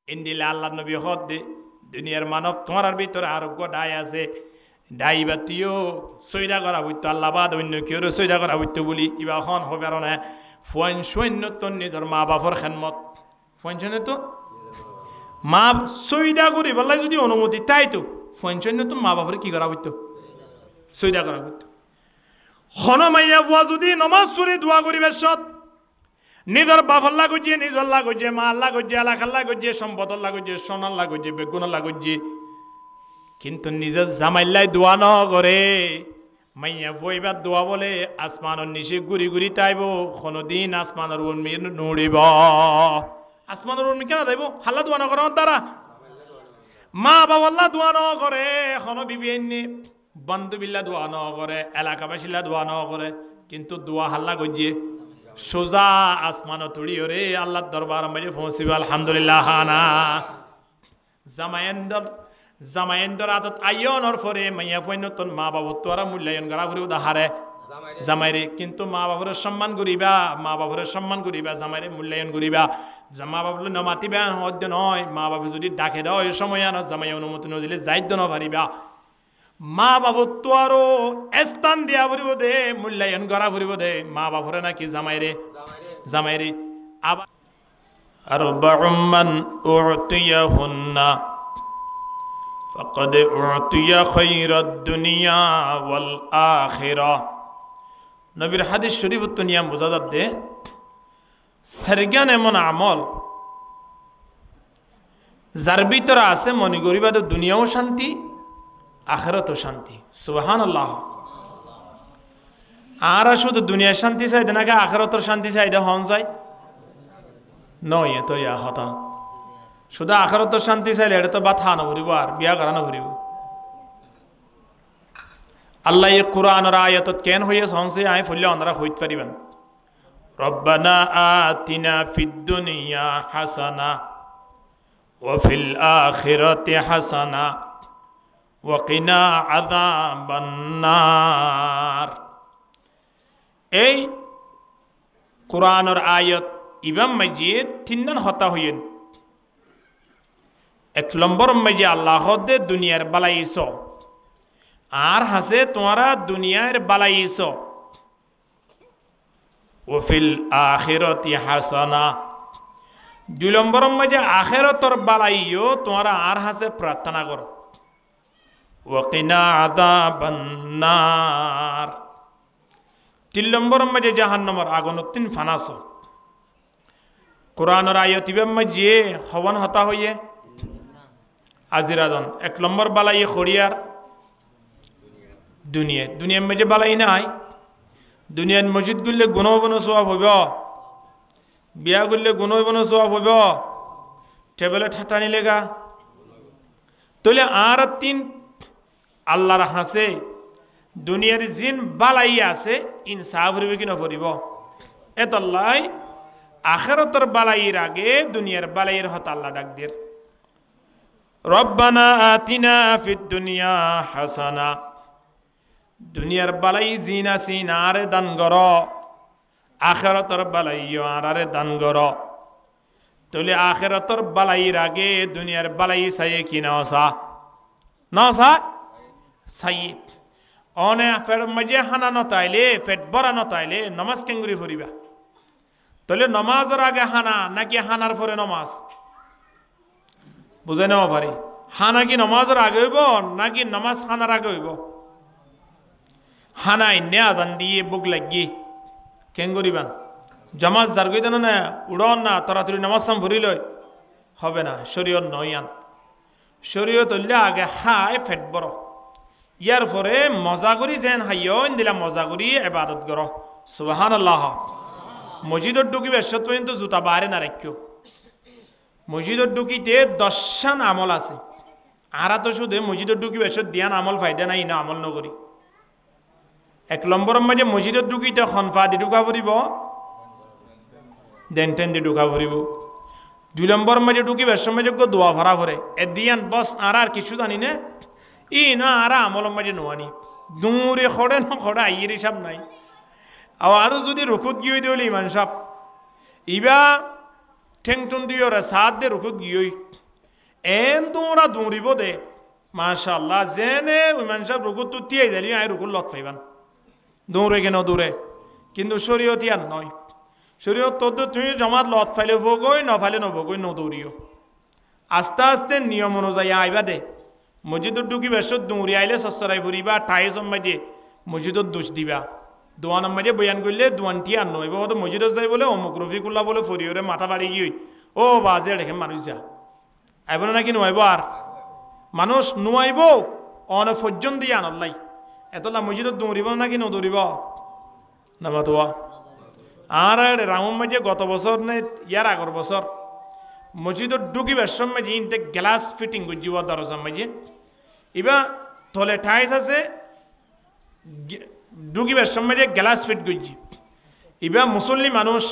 ইন্দিলা আল্লাহ নবী হদ দে দুনিয়ার মানব তোমার ভিতরে আরোগ্য ডাই আছে ডাই বাতিও সৈদা করা হইতো আল্লাহ বাদ অন্য কেউ সৈদা করা হইতো বলি ইবা হন হবে আর না ফোন সৈন্য তো নিজের মা বাপর খেদমত ফোন সৈন্য তো মা সৈদা করি বললাই যদি অনুমতি তাই তো ফোন সৈন্য তো মা বাপরে কি করা হইতো সৈদা করা হইতো হন মাইয়া বুয়া যদি নমাজ সুরি দোয়া করিবে সৎ নিজের বাপল্লা গজিয়ে নিজর লাগছে মা আল্লাহ গজিয়ে এলাকাল্লা গজিয়ে সম্পদর লাগছে সোনার লাগছে বেগুনের লাগছে কিন্তু নিজের জামাইল্লাই দোয়া ন করে মাইয়া বইবার দোয়া বলে আসমানের নিচে ঘুরি ঘুরি তাইব কোনোদিন আসমানের উর্মি নড়িব আসমানের উর্মি কেন তাইব হাল্লা দোয়া ন করে দ্বারা মা বাবাল্লা দোয়া ন করে এখনো বিবি এনে বান্ধবিল্লা দোয়া ন করে এলাকাবাসীলা দোয়া ন করে কিন্তু দোয়া হাল্লা গজিয়ে সোজা আসমানো তুলি ওরে আল্লাহর দরবার মাঝে পৌঁছিব আলহামদুলিল্লাহ হানা জামায়েন্দর আদত আইয়নর পরে মাইয়া পয়নতন মা বাবা তোরা মূল্যায়ন করা ফুরিব দাহারে জামাইরে কিন্তু মা বাবার সম্মান করিবা মা বাবার সম্মান করিবা জামাইরে মূল্যায়ন করিবা মা বাবুল নমাতিবা হদ্য নয় মা বাবু যদি ডাকে দাও এই সময় আনো জামাই অনুমতি নদিলে যাইদ্য ন পারিবা মা বাবু তো আরো স্থান দিয়া ফুরিব দে মূল্যায়ন করা ফুরিব দে মা বাবুরে নাকি জামাইরে আবার আরবাউম মান উতিয়াহুন্না ফাকাদ উতিয়া খায়রাদ দুনিয়া ওয়াল আখিরাহ নবীর হাদিস শরীফত তো নিয়ম বোঝা যাচ্ছে সারগান এমন আমল যার ভিতরে আছে মনে করিবা তো দুনিয়াও শান্তি আখিরাতও শান্তি সুবহানাল্লাহ আর শুধু দুনিয়ার শান্তি চাইদে নাকি আখিরাতের শান্তি চাইদে হন যায় নয় তো ইয়া হতা শুধু আখিরাতের শান্তি চাইলে এটা তো বাথা নভরিব আর বিয়া করা নভরিব আল্লাহ এই কোরআনের আয়াতত কেন হইয়া সংসে আই ফুললে ওনারা হইতে পারিবেন রব্বানা আতিনা ফিদ দুনিয়া হাসানা ওয়া ফিল আখিরাতি হাসানা ওয়া কিনা আযাবান নার এই কোরআনের আয়াত ইমাম মাজিদ তিনজন হতা হইয়েন এক নম্বর মাঝে আল্লাহ দে দুনিয়ার বালাইছ আর হাসে তোমারা দুনিয়ার বালাইছ ওফিল আখিরাতি হাসানা দুই নম্বর মাঝে আখিরাতর বালাইও তোমারা আর হাসে প্রার্থনা করো ওয়াকিনা আযাবান নার তিন নম্বর মাঝে জাহান্নামের আগুন তিন ফানাস কোরআনের আয়াত ইমাম মাঝে হবন হতা হইয়ে আজিরাদন এক নম্বর বালাই খড়িয়ার দুনিয়ার মাঝে বালাই নাই দুনিয়ার মসজিদ গুললে গুণ বন সোয়াব হইব বিয়া গুললে গুণ বন সোয়াব হইব টেবলে ঠাটা নিলে গা তাহলে আর তিন আল্লাহর হাসে দুনিয়ার জিন বালাই আছে ইনসাফ হইবে কি নপরিব এতল্লাই আখিরাতের বালাইয়ের আগে দুনিয়ার বালাইয়ের হত আল্লাহ ডাক দিয়ে রব্বানা আতিনা ফিদ দুনিয়া হাসানা দুনিয়ার বালাই জিন আসিন আরে দান গর আখিরাতের বালাইও আরে দান গর তাহলে আখিরাতের বালাইয়ের আগে দুনিয়ার বালাই চাইয়ে কি না চাই অনে ফের মাঝে হানা নতাইলে পেট ভরা নতাইলে নমাজ কেঙ্গুরি ফুরিবা তাহলে নমাজের আগে হানা নাকি হানার পরে নমাজ বুঝে নেওয়া পারি হানা কি নমাজের আগে হইব নাকি নমাজ হানার আগে হইব হানা ইন্নে আজান দিয়ে বুক লাগিয়ে কেন করিবান জমাজ যার গই দেন না উড়ন না তাড়াতাড়ি নমাজ সাম ভরি লয় হবে না শরীয়ত নয় আন শরীয়ত হইলে আগে হাই ফেট বড় ইয়ার পরে মজা করি যেন হাইও দিলা মজা করি এবাদত কর সুবহানাল্লাহ মসজিদত ঢুকিবে সত পর্যন্ত জুতা বাহারে না রাখিও মসজিদত ঢুকিতে 10 আমল আছে আরা তো শুধু মসজিদত ঢুকিবে সত দিয়ান আমল ফায়দা নাই না আমল নকরি এক নম্বর মাঝে মসজিদত ঢুকিতে খনফা দি ঢুকা ফুরিব দেন দি ঢুকা ফুরিব দুই নম্বর মাঝে ঢুকিবে সময় দোয়া ভরা ভরে এ দিয়ান বস আর কিছু জানি না ই না আরা আমল মাঝে নোয়ানি দূরে খড়ে না খড়ে আইয়ের হিসাব নাই আরো যদি রুকুত গিয়ে দিলি ইমান সাহ ইবা ঠেংটুন দিও রে সাত দে রুকুত গিয়েই এন তোমরা দৌড়িব দে মাশাআল্লাহ জেনে ওই মানুষ রুকুত তুতিয়ে দিলি আই রুকুত লত পাইবান দৌড়ে কেন দৌড়ে কিন্তু শরীয়ত ইয়ার নয় শরীয়ত তোর তুমি জমাত লত ফাইলে ভোগই ন ফাইলে নভোগই ন দৌড়িও আস্তে আস্তে নিয়ম অনুযায়ী আইবা দে মসজিদত ঢুকি বেশত দৌড়ি আইলে সচ্চরাই ফুরিবা ঠাই সম্মাই দিয়ে মসজিদত দোষ দিবা দোয়ান আম্মাই দিয়ে বয়ান করলে দোয়ানটি আর নয় এবার মসজিদত যাই বলে অমুক রফিকুল্লাহ বলে ফরিওরে মাথা বাড়ি গিয়ে ও বাজে দেখে মানুষ যা আইব না নাকি নোয়াইব আর মানুষ নোয়াইব অন পর্যন্ত দিয়ে আনল্লাই এতলা মসজিদত দৌড়িব নাকি নদৌড়িব নামাতোয়া আর রামন মাঝে গত বছর নে ইয়ার আগর বছর মসজিদত ঢুকিবার সময় যে ইনতে গ্লাস ফিটিং করছি ও দরজার মাঝে এবার তলে ঠাইস আছে ঢুকিবার সময় যে গ্লাস ফিট করছি এবার মুসল্লি মানুষ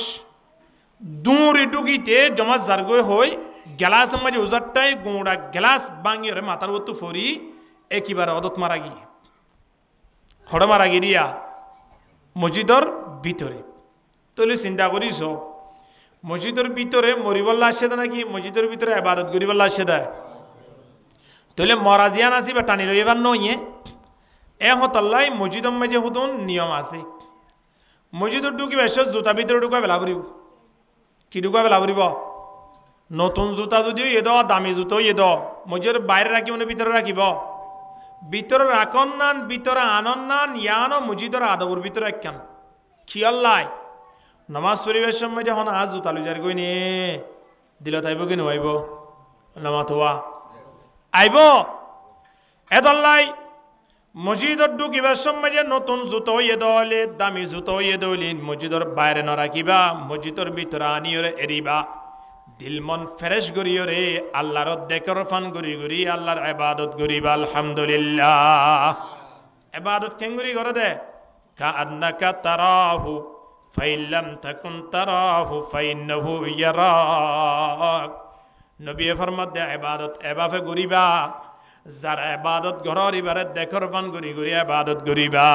দূরে ঢুকিতে জমা জারগই হই গ্লাসের মাঝে উজারটাই গোড়া গ্লাস ভাঙিয়ে মাথার ওতো ফরি একেবারে অদত মারা গিয়ে হড় মারা গিয়া মসজিদর ভিতরে তলে চিন্তা করিস মসজিদের ভিতরে মরিবল্লা আসে দেয় নাকি মসজিদের ভিতরে আবাদত করিবল্লা আসে দেয় তাহলে মরাজিয়ান আসি বা টানি লইবার নইয়ে এ হতাল্লাই মসজিদর মাঝে হতন নিয়ম আছে মসজিদর ঢুকি বেশ জুতা ভিতরে ঢুকা বেলা ফুরিব কি ঢুকা বেলা ফুরিব নতুন জুতা যদিও এ দাও দামি জুতো এ দাও মসজিদের বাইরে রাখিব না ভিতরে রাখিব ভিতরে রাখন নান ভিতরে আনন নান ইয়ানো মসজিদের আদবর ভিতরে একখান খিয়াল্লাই নমাজ শরীফের সময় যখন আজ জুতা লুজার গই নে দিল তাইব কি নইব নামাজ হওয়া আইব এদল্লাই মসজিদত ঢুকিবার সময় যে নতুন জুতো ইয়ে দলে দামি জুতো ইয়ে দলি মসজিদর বাইরে ন রাখিবা মসজিদর ভিতরে আনিয়রে এরিবা দিল মন ফ্রেশ করিও রে আল্লাহর দেখর ফান করি করি আল্লাহর ইবাদত করিবা আলহামদুলিল্লাহ ইবাদত কেঙ্গুরি করে দে কা আন্নাকা তারাহু ফাইল্লাম তাকুন তারাহু ফাইন্নাহু ইয়ারাক নবী ফরমাত দে ইবাদত এভাবে করিবা যার ইবাদত ঘরের ইবারে দেখর ফান করি করি ইবাদত করিবা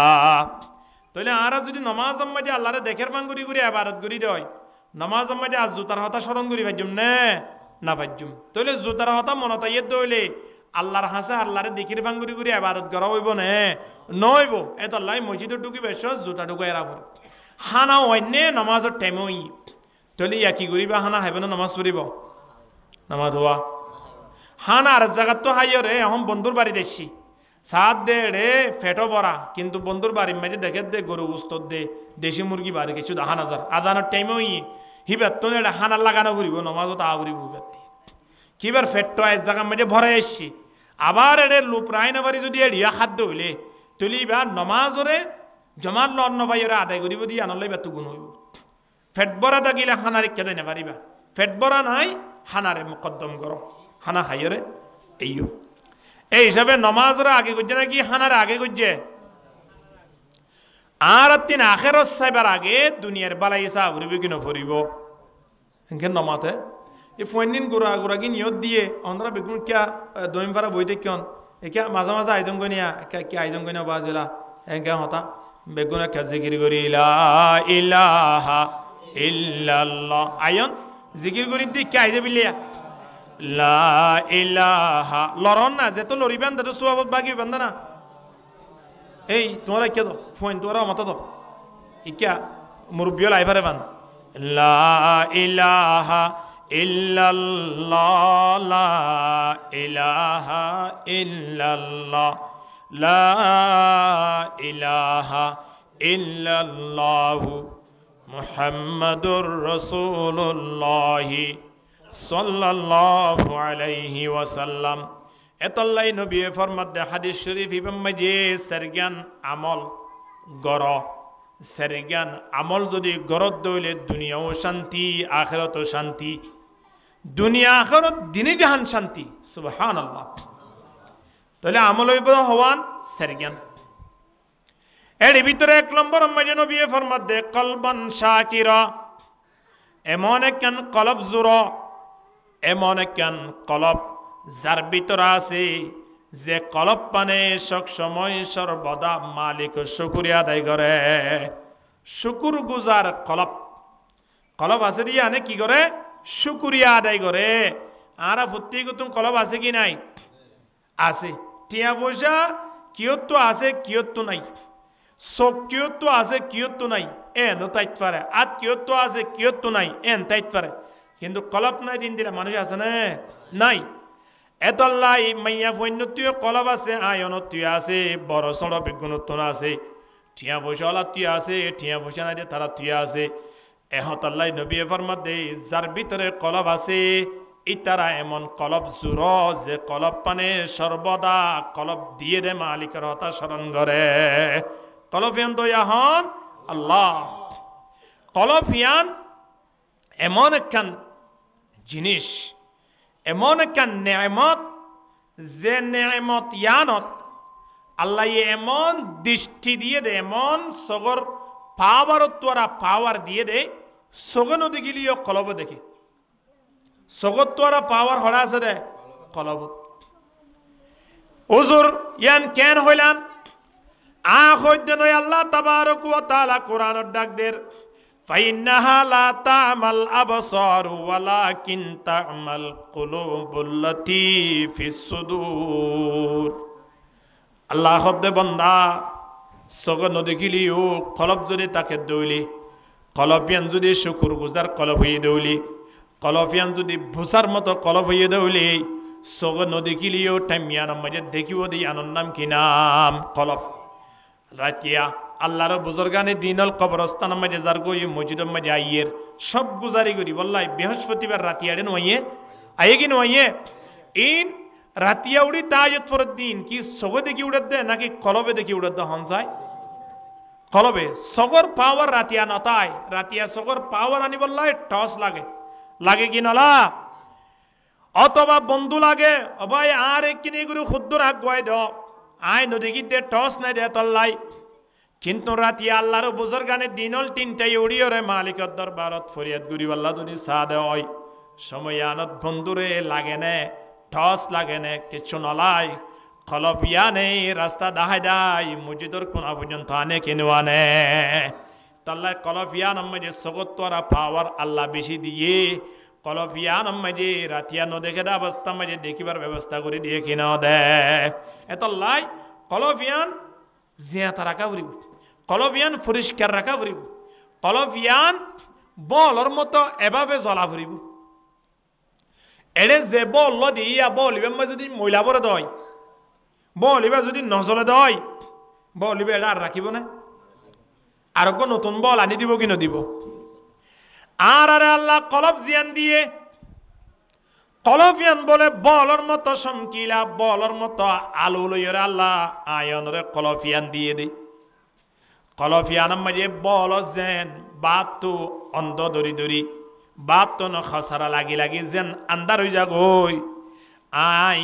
তাহলে আর যদি নামাজ মাঝে আল্লাহরে দেখের ফান করি করি ইবাদত করি দেয় নামাজ মাঝে আজ জুতার হতা স্মরণ করি ভাজ্যুম না ভাজ্যুম তাহলে জুতার হতা মনত ইয়ে দইলে আল্লাহর হাসে আল্লাহরে দেখির ফান করি করি ইবাদত করা হইব নে নইব এত আল্লাহ মসজিদে ঢুকি বেশ জুতা ঢুকাই রাখব হানা অন্যে নামাজের টাইমে তাহলে ইয়া কি করিবা হানা হাইব না নামাজ পড়িব নামাজ হওয়া হানা আর জায়গাত তো হাইয় রে এখন বন্ধুর বাড়ি দেখছি সাত দে রে ফেটো ভরা কিন্তু বন্ধুর বাড়ির মাঝে দেখে দে গরু উস্তর দে দেশি মুরগি বাড়ি কিছু দেখা নাজার আদানোর টাইমেও হিবার তো এটা হানা লাগানো ঘুরিব নমাজও তা ঘুরিব হিবারটি কিবার ফেটটো এক জায়গার মাঝে ভরে এসছি আবার এর লুপ্রায় না বাড়ি যদি এড়িয়া খাদ্য হইলে তুলি বা নমাজরে জমার লন্ন ভাইরে আদায় করিব দিয়ে আনলাই বা তো গুণ হইব ফেট ভরা থাকিলে হানা রেখে দেয় না পারিবা ফেট ভরা নাই হানারে মুকদ্দম করো হানা খাইরে এইও এই হিসাবে নমাজরা আগে করছে নাকি হানারে আগে করছে আর তিন আখেরত সাইবার আগে দুনিয়ার বালাই ইসা ঘুরিব কি নফরিব এখানে নমাতে এই ফোন গোড়া গোড়া কি নিয়ত দিয়ে অন্ধ্রা বেগুন কিয়া দইম পারা বইতে কিয়ন একে মাঝে মাঝে আয়োজন করি নিয়া কি আয়োজন করি না বাজিলা একে হতা বেগুন একটা জিকির করি লা ইলাহা ইল্লাল্লাহ আয়ন জিকির করি দি কি আইজে বিলিয়া লা ইলাহা লরন না যে তো লরিবান তো সুবাবত বাকি বান্দা না এই তোমরা কে দো ফোন তোরা মাতা দো ইকা মুরব্বিয়ল আইভারে বান লা ইলাহা ইল্লাল্লাহ লা ইলাহা ইল্লাল্লাহ লা ইলাহা ইল্লাল্লাহ মুহাম্মাদুর রাসূলুল্লাহ সাল্লাল্লাহু আলাইহি ওয়াসাল্লাম এতল্লাই নবী ফরমাত দে হাদিস শরীফ ইমাম মাঝে সেরগান আমল গর সেরগান আমল যদি গরত দইলে দুনিয়াও শান্তি আখিরাতও শান্তি দুনিয়া আখিরাত দিনে জাহান শান্তি সুবহানাল্লাহ তাহলে আমল হইব হওয়ান সেরগান এর ভিতরে এক নম্বর মাঝে নবী ফরমাত দে কলবান শাকিরা এমন একখান কলব জোরা এমন একখান কলব যার ভিতরে আছে যে কলব পানে সব সময় সর্বদা মালিক শুকরিয়া আদায় করে শুকুর গুজার কলব কলব আছে দিয়ে আনে কি করে শুকরিয়া আদায় করে আর প্রত্যেক তুমি কলব আছে কি নাই আছে টিয়া পয়সা কিয়ত আছে কিয়ত নাই চোখ কিয়ত আছে কিয়ত নাই এন তাইত পারে আত কিয়ত আছে কিয়ত নাই এন তাইত পারে কিন্তু কলব নাই দিন দিলে মানুষ আছে না নাই এতল্লাই মাইয়া ফৈন্যতীয় কলব আছে আয়নতীয় আছে বড় সড় বিজ্ঞানত্ব আছে টিয়া পয়সাওয়ালা তুই আছে টিয়া পয়সা নাই তারা তুই আছে এহতাল্লাই নবী ফরমাত দে যার ভিতরে কলব আছে ইতারা এমন কলব জুর যে কলব পানে সর্বদা কলব দিয়ে দে মালিকের হতা স্মরণ করে কলফিয়ান তো ইয়াহন আল্লাহ কলফিয়ান এমন একখান জিনিস এমন একখান নেয়ামত যে নেয়ামত ইয়ানত আল্লাহ এমন দৃষ্টি দিয়ে দে এমন সগর পাওয়ার পাওয়ার দিয়ে দে সগ নদী গিলিও কলব দেখে সগত তোরা পাওয়ার হরা আছে দে কলব হুজুর ইয়ান কেন হইলান হইতে নয় আল্লাহ তাবারক ওয়া তাআলা কোরআনের ডাক দের ফাইন্নাহা লা তা'মাল আবসার ওয়ালাকিন তা'মাল কুলুবুল্লাতী ফিস সুদূর আল্লাহ হদ্দে বান্দা সগ নদী গিলিও কলব যদি তাকে দইলি কলবিয়ান যদি শুকুর গুজার কলব হয়ে দৌলি কলফিয়ান যদি ভূষার মতো কলব হয়ে দৌলি সগ নদী গিলিও টাইমিয়ান মাঝে দেখিব দি আনন্দ নাম কি নাম কলব রাতিয়া আল্লাহর বুজুর্গানে দিনল কবরস্থান মাঝে যার গই মসজিদ মাঝে আইয়ের সব গুজারি করি বললাই বৃহস্পতিবার রাতিয়াড়ে নয় আইয়ে কি নয় ইন রাতিয়া উড়ি তাজত ফরত দিন কি সগ দেখি উড়ে দে নাকি কলবে দেখি উড়ে দে হনসাই কলবে সগর পাওয়ার রাতিয়া নতায় রাতিয়া সগর পাওয়ার আনি বললাই টস লাগে লাগে কি নলা অথবা বন্ধু লাগে ভাই আর এক কিনে গুরু ক্ষুদ্র আগুয়াই দ আয় নদী গিতে টস নাই দে তল্লাই কিন্তু রাতিয়া আল্লাহর বুজুর্গানে দিনল তিনটাই উড়িও রে মালিকর দরবারত ফরিয়াদ গুরি আল্লাহ দুনি সা দে হয় সময় আনত বন্ধুরে লাগে নে টস লাগে নে কিছু নলাই কলপিয়া নেই রাস্তা দাহাই দাই মসজিদর কোনা পর্যন্ত আনে কিনে আনে তাল্লাই কলপিয়া নামে সগতরা পাওয়ার আল্লাহ বেশি দিয়ে কলপিয়া নামে রাতিয়া নদেখে দা অবস্থা মাঝে দেখিবার ব্যবস্থা করে দিয়ে কিনা দে এতল্লাই কলপিয়ান জিয়াতা রাখা ফুরিব কলপিয়ান পরিষ্কার রাখা ফুরিব কলপিয়ান বলর মতো এভাবে জ্বলা ফুরিব এড়ে যে বল দিয়া বলিবে যদি মহিলা পরে দয় বলিবে যদি নজলে দয় বলিবে এটা আর রাখিব না আর নতুন বল আনি দিব কি নদিব আর আরে আল্লাহ কলব জিয়ান দিয়ে কলফিয়ান বলে বলর মতো সমকিলা বলর মতো আলু লইরে আল্লাহ আয়নরে কলফিয়ান দিয়ে দে কলফিয়ান মাঝে বল যেন বাত তো অন্ধ দরি দরি বাত তো খসারা লাগি লাগি যেন আন্দার হয়ে যাগই আই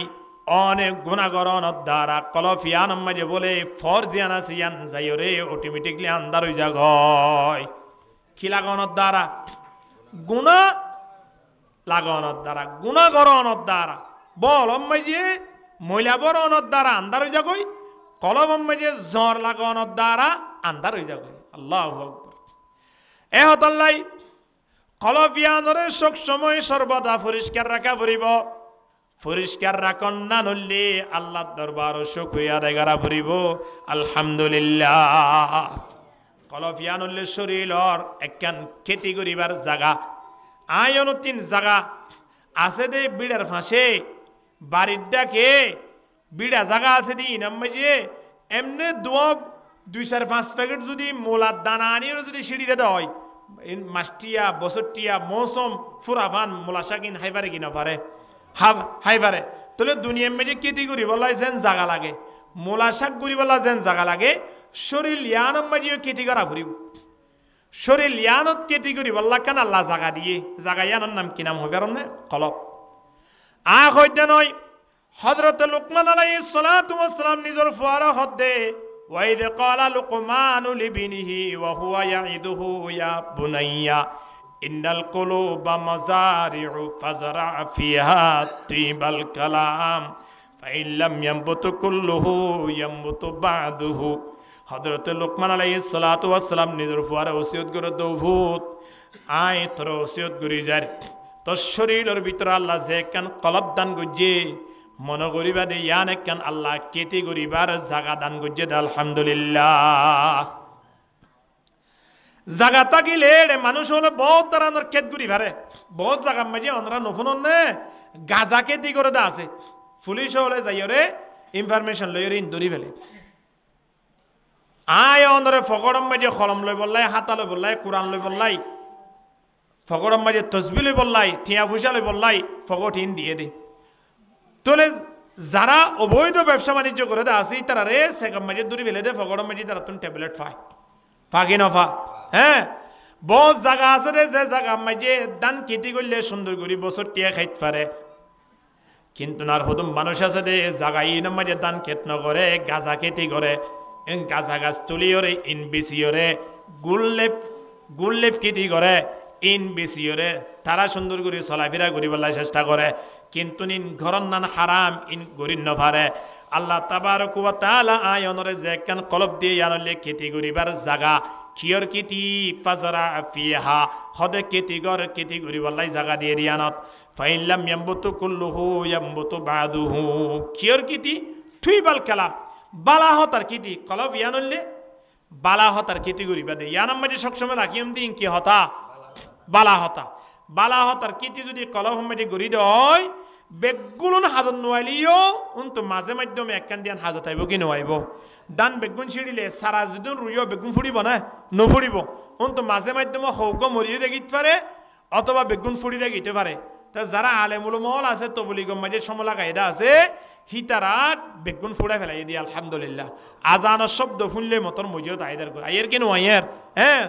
অনেক গুণাগরণ দ্বারা কলফিয়ান মাঝে বলে ফরজিয়ান আসিয়ান যাইরে অটোমেটিকলি আন্দার হয়ে যাগয় কি লাগানোর দ্বারা গুণা লাগানোর দ্বারা গুণাগরণের দ্বারা বল মাঝে মহিলা বরণের দ্বারা আন্দার হয়ে যাগই কলব মাঝে জ্বর লাগানোর দ্বারা আন্দার হয়ে যাগই আল্লাহু আকবার এহতাল্লাই কলফিয়ানরে সব সময় সর্বদা পরিষ্কার রাখা পড়িব পরিষ্কার রাখন না নলে আল্লাহর দরবার শুকরিয়া আদায় করা পড়িব আলহামদুলিল্লাহ কলফিয়ানুল্লে শরীরর একখান খেতি করিবার জায়গা আয়ন তিন জায়গা আছে দে বিড়ার ফাঁসে বাড়ির ডাকে বিড়া জায়গা আছে দি নামে এমনি দোয়াক 2-4-5 প্যাকেট যদি মোলার দানা আনিও যদি সিঁড়িতে দেয় মাসটিয়া বছরটিয়া মৌসুম ফুরাফান মোলা শাকিন হাইবারে কিনা পারে হাইবারে তাহলে দুনিয়া মেজে কেতি করি বলা যেন জাগা লাগে মোলা শাক করি বলা যেন জাগা লাগে শরীর লিয়ানম মাঝিও কেতি করা ফুরিব শরীর লিয়ানত কেতি করি বললা কেন আল্লাহ জাগা দিয়ে জাগা ইয়ানোর নাম কি নাম হবে আর কলব হইতে নয় হযরত লুকমান আলাইহিস সালাতু ওয়াস সালাম নিজের ফুয়ারা হদ্দে وإذ قال لقمان لابنه وهو يعظه يا بني إن القلوب مزارع فزرع فيها طيب الكلام فإن لم ينبت كله ينبت بعده حضرت لقمان عليه الصلاة والسلام নিজের ফুয়ারা ওসিয়ত করে দৌভূত আয় তোর ওসিয়ত করি যার তোর শরীরের ভিতরে আল্লাহ যে একখান কলব দান করছে মনে করিবা দে ইয়ান একখান আল্লাহ কেতি করিবার জাগা দান করছে দে আলহামদুলিল্লাহ। জাগা থাকিলে মানুষ হলে বহুত ধরনের ক্ষেত ঘুরি ভারে বহুত জায়গা মাঝে ওনারা নফুন নে গাজা কেতি করে দা আছে পুলিশ হলে যাইরে ইনফরমেশন লইরে ইন্দুরি ফেলে আয় ওনারে ফকরম মাঝে কলম লই বললাই হাতা লই বললাই কোরআন লই বললাই ফকরম মাঝে তসবি লই বললাই টিয়া ফুসা লই বললাই ফকট ইন দিয়ে দে তোলে যারা অবৈধ ব্যবসা বাণিজ্য করে দে আসি তারা রে সেকম মাঝে দূরি ফেলে দে ফকরম মাঝে তারা তুমি ট্যাবলেট পায় ফাঁকি নফা হ্যাঁ বহুত জায়গা আছে রে যে জায়গা মাঝে দান খেতি করলে সুন্দর করে বছর টিয়া খাইতে পারে কিন্তু নার হুদুম মানুষ আছে দে জায়গা ইন মাঝে দান খেত নকরে গাঁজা খেতি করে গাঁজা গাছ তুলিওরে ইন বেশিওরে গুল্লেপ খেতি করে ইন বেশিওরে তারা সুন্দর করে চলাফেরা করিবার চেষ্টা করে কিন্তু নিন ঘরন নান হারাম ইন গরিন নভারে আল্লাহ তাবারক ওয়া তাআলা আয়নরে যে কান কলব দিয়ে আনলে খেতি করিবার জায়গা কিয়র কিতি ফাজরা ফিহা হদে কেতি করিবার জায়গা দিয়ে দিয়ানত ফাইল্লাম ইয়ামবুতু কুল্লুহু ইয়ামবুতু বাদুহু কিয়র কিতি থুইবাল কালাম বালাহতার কিতি কলব ইয়ানলে বালাহতার কিতি করিবা দে ইয়ানাম মাঝে সবসময় রাখিম দিন কি হতা বালাহতার কিতি যদি কলব মাঝে গড়ি দেয় বেগুন হাজত নোয়াইলিও উন্তু মাঝে মাধ্যমে একখান দিয়ান হাজত আইব কি নোয়াইব দান বেগুন ছিড়িলে সারা যদি রুইও বেগুন ফুড়িব না নফুড়িব উন্তু মাঝে মাধ্যমে হৌক মরিও দেখিতে পারে অথবা বেগুন ফুড়ি দেখিতে পারে তা যারা আলেমুল মহল আছে তবলিগম মাঝে সমলা কায়দা আছে হিতারা বেগুন ফুড়া ফেলাই দিয়ে আলহামদুলিল্লাহ আজানের শব্দ শুনলে মতন মজিও তাইদার করে আয়ের কেন আয়ের হ্যাঁ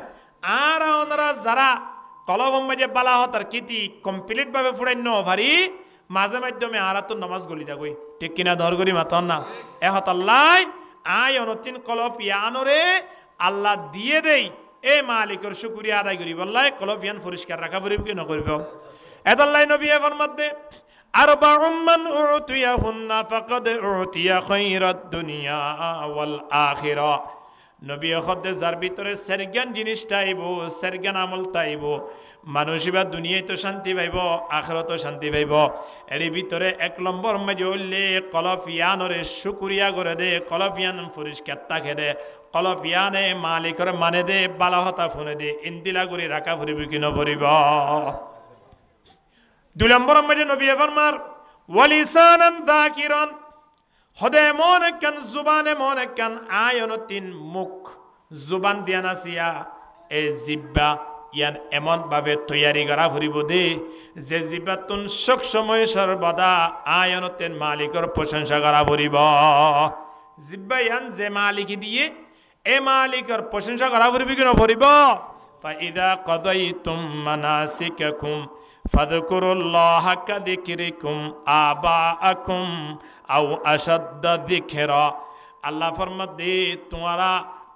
আর ওনারা যারা কলবম মাঝে বালা হতার কিতি কমপ্লিট ভাবে ফুড়াই ন ভারি মাঝে মাধ্যমে আর তো নমাজ গলি দাগই ঠিক কিনা ধর করি মাতন না এহত আল্লাহ আয় অনতিন কলপ ইয়ানরে আল্লাহ দিয়ে দেই এ মালিকের শুকরিয়া আদায় করি বললাই কলপ ইয়ান পরিষ্কার রাখা পড়িব কি নকরিব এদাল্লাই নবী ফরমাতে আরবাউম মান উতিয়াহুন্না ফাকাদ উতিয়া খায়রাদ দুনিয়া ওয়াল আখিরা নবী খদ্দে যার ভিতরে সেরগান জিনিসটা আইব সেরগান আমল তাইব মানুষই বা দুনিয়ায় তো শান্তি পাইব আখিরাত শান্তি পাইব এর ভিতরে এক নম্বর মাঝে হইলে কলফিয়ানরে শুকরিয়া করে দে কলফিয়ান পরিষ্কার তাকে দে কলফিয়ানে মালিকর মানে দে বালাহতা ফোনে দে ইন্দিলা করে রাখা ফুরিব কি নভরিব দুই নম্বর মাঝে নবী ফরমার ওয়ালিসানান যাকিরান হদে মন কান জুবানে মন কান আয়ন তিন মুখ জুবান দিয়ানা সিয়া এ জিব্বা ইয়ান এমন ভাবে তৈয়ারি করা ফুরিব দে যে জিব্বাতুন সব সময় সর্বদা আয়নতেন মালিকর প্রশংসা করা ফুরিব জিব্বা ইয়ান যে মালিকি দিয়ে এ মালিকর প্রশংসা করা ফুরিব কি না ফুরিব ফাইদা কাদাইতুম মানাসিকাকুম ফাযকুরুল্লাহা কাযিকরিকুম আবাআকুম আও আশাদ্দা যিকরা আল্লাহ ফরমাত দে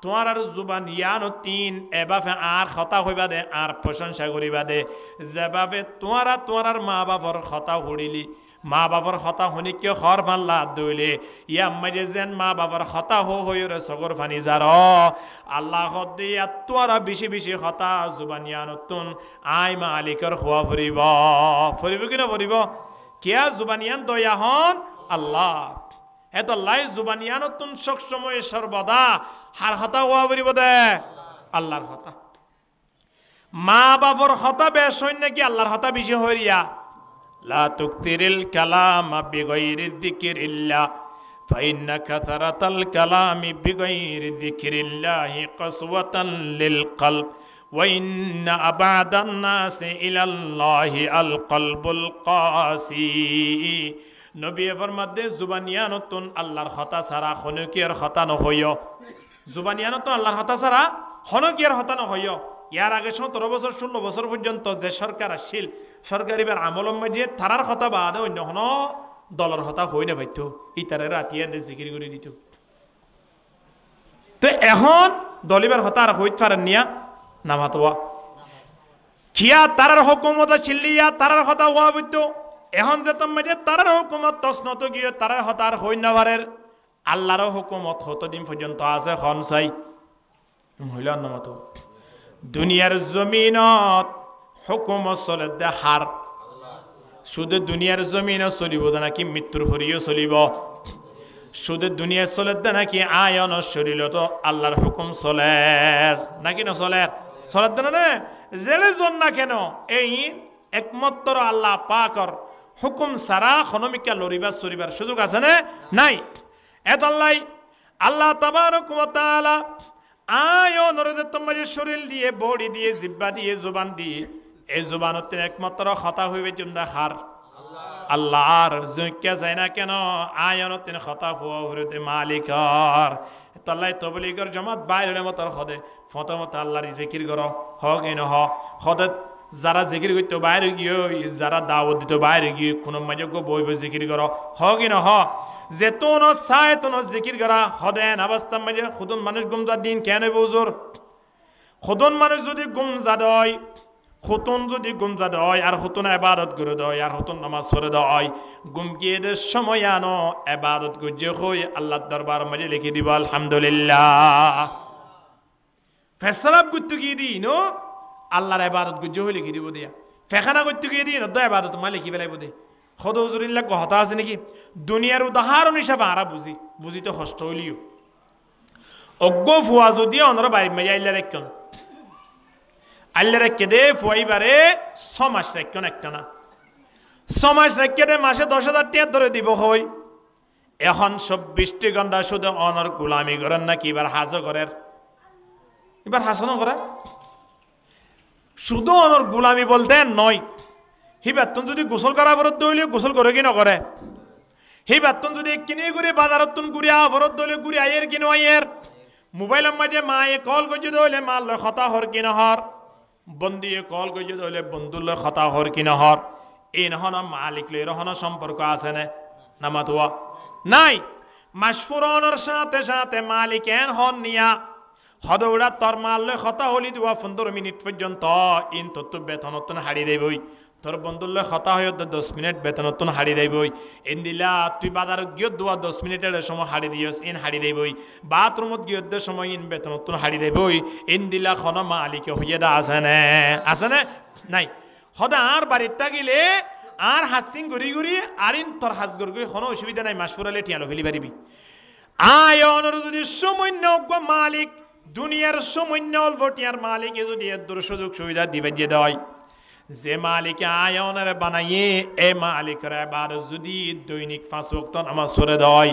তোমার জুবান ইয়ানো তিন এভাবে আর কথা হইবা দে আর প্রশংসা করিবা দে যেভাবে তোমার মা বাবার কথা হড়িলি মা বাবার কথা শুনি কিয় হর ভাল্লা দইলে ইয়া মাঝে যেন মা বাবার কথা হইরে সগর ফানি যার আল্লাহ দিয়া তোরা বেশি বেশি কথা জুবান ইয়ানতুন আই মালিকর হওয়া ফুরিব কিনা ফুরিব কিয়া জুবান ইয়ান দয়া হন আল্লাহ এত লাই জুবান ইয়ানতুন সব সময় সর্বদা হার হতা হওয়া ফুরিব দে আল্লাহর হতা মা বাবার হতা বেশ হই নাকি আল্লাহর হতা বেশি হইয়া লা তুকসিরিল কালামা বিগাইরি যিকরিল্লাহ ফাইন্না কাসারাতাল কালামি বিগাইরি যিকরিল্লাহি কাসওয়াতান লিল কলব ওয়া ইন্না আবাদান নাসি ইলাল্লাহি আল কলবুল কাসি নবী ফরমাতে জুবানিয়ানতুন আল্লাহর হতা ছাড়া হনকিয়ার হতা নহইও জুবানিয়ানতুন আল্লাহর হতা ছাড়া হনকিয়ার হতা নহইও ইয়ার আগে 17 বছর 16 বছর পর্যন্ত যে সরকার আসছিল সরকারিবার আমলম মাঝে তারার কথা বাদে অন্য কোনো দলের কথা হই না পাইতো ইতারে রাতিয়া জিকির করে দিত তো এখন দলিবার কথা আর হইতে পারেন নিয়া নামাতোয়া কিয়া তারার হুকুমত ছিলিয়া তারার কথা হওয়া বইতো এখন যে মাঝে তারার হুকুমত তসনত গিয়ে তারার কথা আর হই না পারের আল্লাহর হুকুমত হতদিন পর্যন্ত আছে খন চাই হইল নামাতো দুনিয়ার জমিনত হুকুমত চলে দে হার শুধু দুনিয়ার জমিনও চলিব নাকি মৃত্যুর পরেও চলিব? শুধু দুনিয়া চলে নাকি আয়ন শরীর তো আল্লাহর হুকুম চলে নাকি না চলে? চলে না জেলে জন না কেন এই একমাত্র আল্লাহ পাকর হুকুম সারা খনমিকা লড়িবার চলিবার সুযোগ আছে না? নাই। এত আল্লাহ তাবারক ওয়া তাআলা আয়নের তোমার শরীর দিয়ে, বডি দিয়ে, জিহ্বা দিয়ে, জবান দিয়ে, এই জবানত একমাত্র কথা হইবে তোমরা হার আল্লাহর জুইকা যায় না কেন আয়নত কথা হইতে মালিকর তাল্লাই তবলিগর জমাত বাইরে মতর হদে ফতমত আল্লাহর জিকির করো হক ইন হদে যারা জিকির করতে বাইরে গিয়ে, যারা দাওয়াত দিতে বাইরে গিয়ে কোন মাঝে বই বই জিকির করো হক ইন যেতন চায় তোন জিকির করা হদেন অবস্থার মাঝে খুদন মানুষ গুমজার দিন কেন বুজুর? খুদন মানুষ যদি গুমজাদ হয়, খুতুন যদি গুমজাদ হয় আর খুতুন এবাদত করে দেয় আর খুতুন নামাজ পড়ে দেয়, গুমকিয়েদের সময় আনো এবাদত গুজে হই আল্লাহর দরবার মাঝে লিখে দিব আলহামদুলিল্লাহ। ফেসলাপ করতে গিয়ে দিই নো আল্লাহর এবাদত গুজে হই লিখে দিব দিয়া, ফেখানা করতে গিয়ে দিই না এবাদত মা লিখি বেলাইব দে। হদুজুরিল্লাহ কথা আছে নাকি? দুনিয়ার উদাহরণ হিসাবে আরা বুঝি তো কষ্ট হইলিও অজ্ঞ ফুয়া যদি অনরা বাড়ি মেয়ে আল্লাহ রেখন আল্লাহ রেখে দে ফুয়াইবারে 6 মাস রেখন একটা না 6 মাস রেখে দে মাসে 10,000 টাকা ধরে দিব হই। এখন 24টি ঘন্টা শুধু অনর গোলামি করেন নাকি এবার হাজো করেন? এবার হাসানো করে শুধু অনর গোলামি বলতে নয়। হি বেতন যদি গোসল করা বরদ্দ হইলে গোসল করে কি নকরে? হি বেতন যদি কিনে ঘুরে বাজারত ঘুরিয়া বরদ্দ হইলে ঘুরে আইয়ের কিনো আইয়ের মোবাইলের মাঝে মায়ে কল করছে হইলে মার লয় খতা হর কি নহর, বন্দিয়ে কল করছে হইলে বন্ধুর লয় খতা হর কি নহর। এই নহন মালিক লই রহন সম্পর্ক আছে না মাতুয়া নাই? মাসফুরনের সাথে সাথে মালিক এন হন নিয়া হদৌড়া তোর মাল লয় খতা হলি দুয়া 15 মিনিট পর্যন্ত ইন তত্ত্ব বেতনতন হারিয়ে দেবই। তোর বন্ধুল্লে কথা হয় 10 মিনিট বেতনতন হারি দেবই। এন দিলা তুই বাজার গিয়ে দুয়া 10 মিনিটের সময় হারি দিয়স ইন হারি দেবই। বাথরুমত গিয়ে সময় ইন বেতনতন হারি দেবই। এন দিলা খন মালিকে হইয়ে দা আছে না নাই? হদা আর বাড়ির থাকিলে আর হাসিং ঘুরি ঘুরি আর ইন তোর হাস গড় গই কোনো অসুবিধা নাই, মাস ফুরালে টিয়ালো ফেলি পারিবি। আয়নের যদি সামান্য মালিক দুনিয়ার সামান্য অল্প টিয়ার মালিকে যদি এর সুযোগ সুবিধা দিবে যে দেয়, যে মালিক আয়নের বানাইয়ে এ মালিকের এবার যদি দৈনিক 5 ওয়াক্ত নামাজ পড়ে দেয়,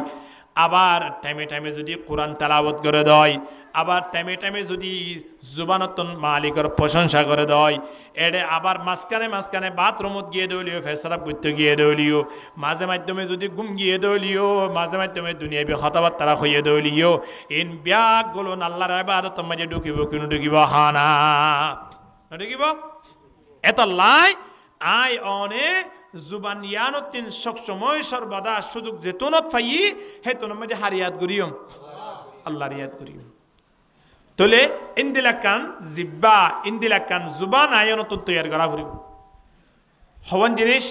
আবার টাইমে টাইমে যদি কোরআন তেলাওয়াত করে দেয়, আবার টাইমে টাইমে যদি জুবানতন মালিকের প্রশংসা করে দেয়, এডে আবার মাঝখানে বাথরুমত গিয়ে দলিও, ফেসরাপ করতে গিয়ে দলিও, মাঝে মাধ্যমে যদি ঘুম গিয়ে দলিও, মাঝে মাধ্যমে দুনিয়াবি কথাবার্তা হইয়ে দলিও, ইন ব্যাগ গুলো আল্লাহর ইবাদতের মাঝে ঢুকিব কিন্তু ঢুকিব হানা ঢুকিব এত লাই আই অনে জুবান ইয়ানতিন সবসময় সর্বদা সুযোগ যেতনত পাই হেতন মধ্যে হারিয়াত করিও আল্লাহর ইয়াদ করিও। তলে ইন্দিলাকান জিব্বা ইন্দিলাকান জুবান আয়নত তৈয়ার করা করিব হওয়ান জিনিস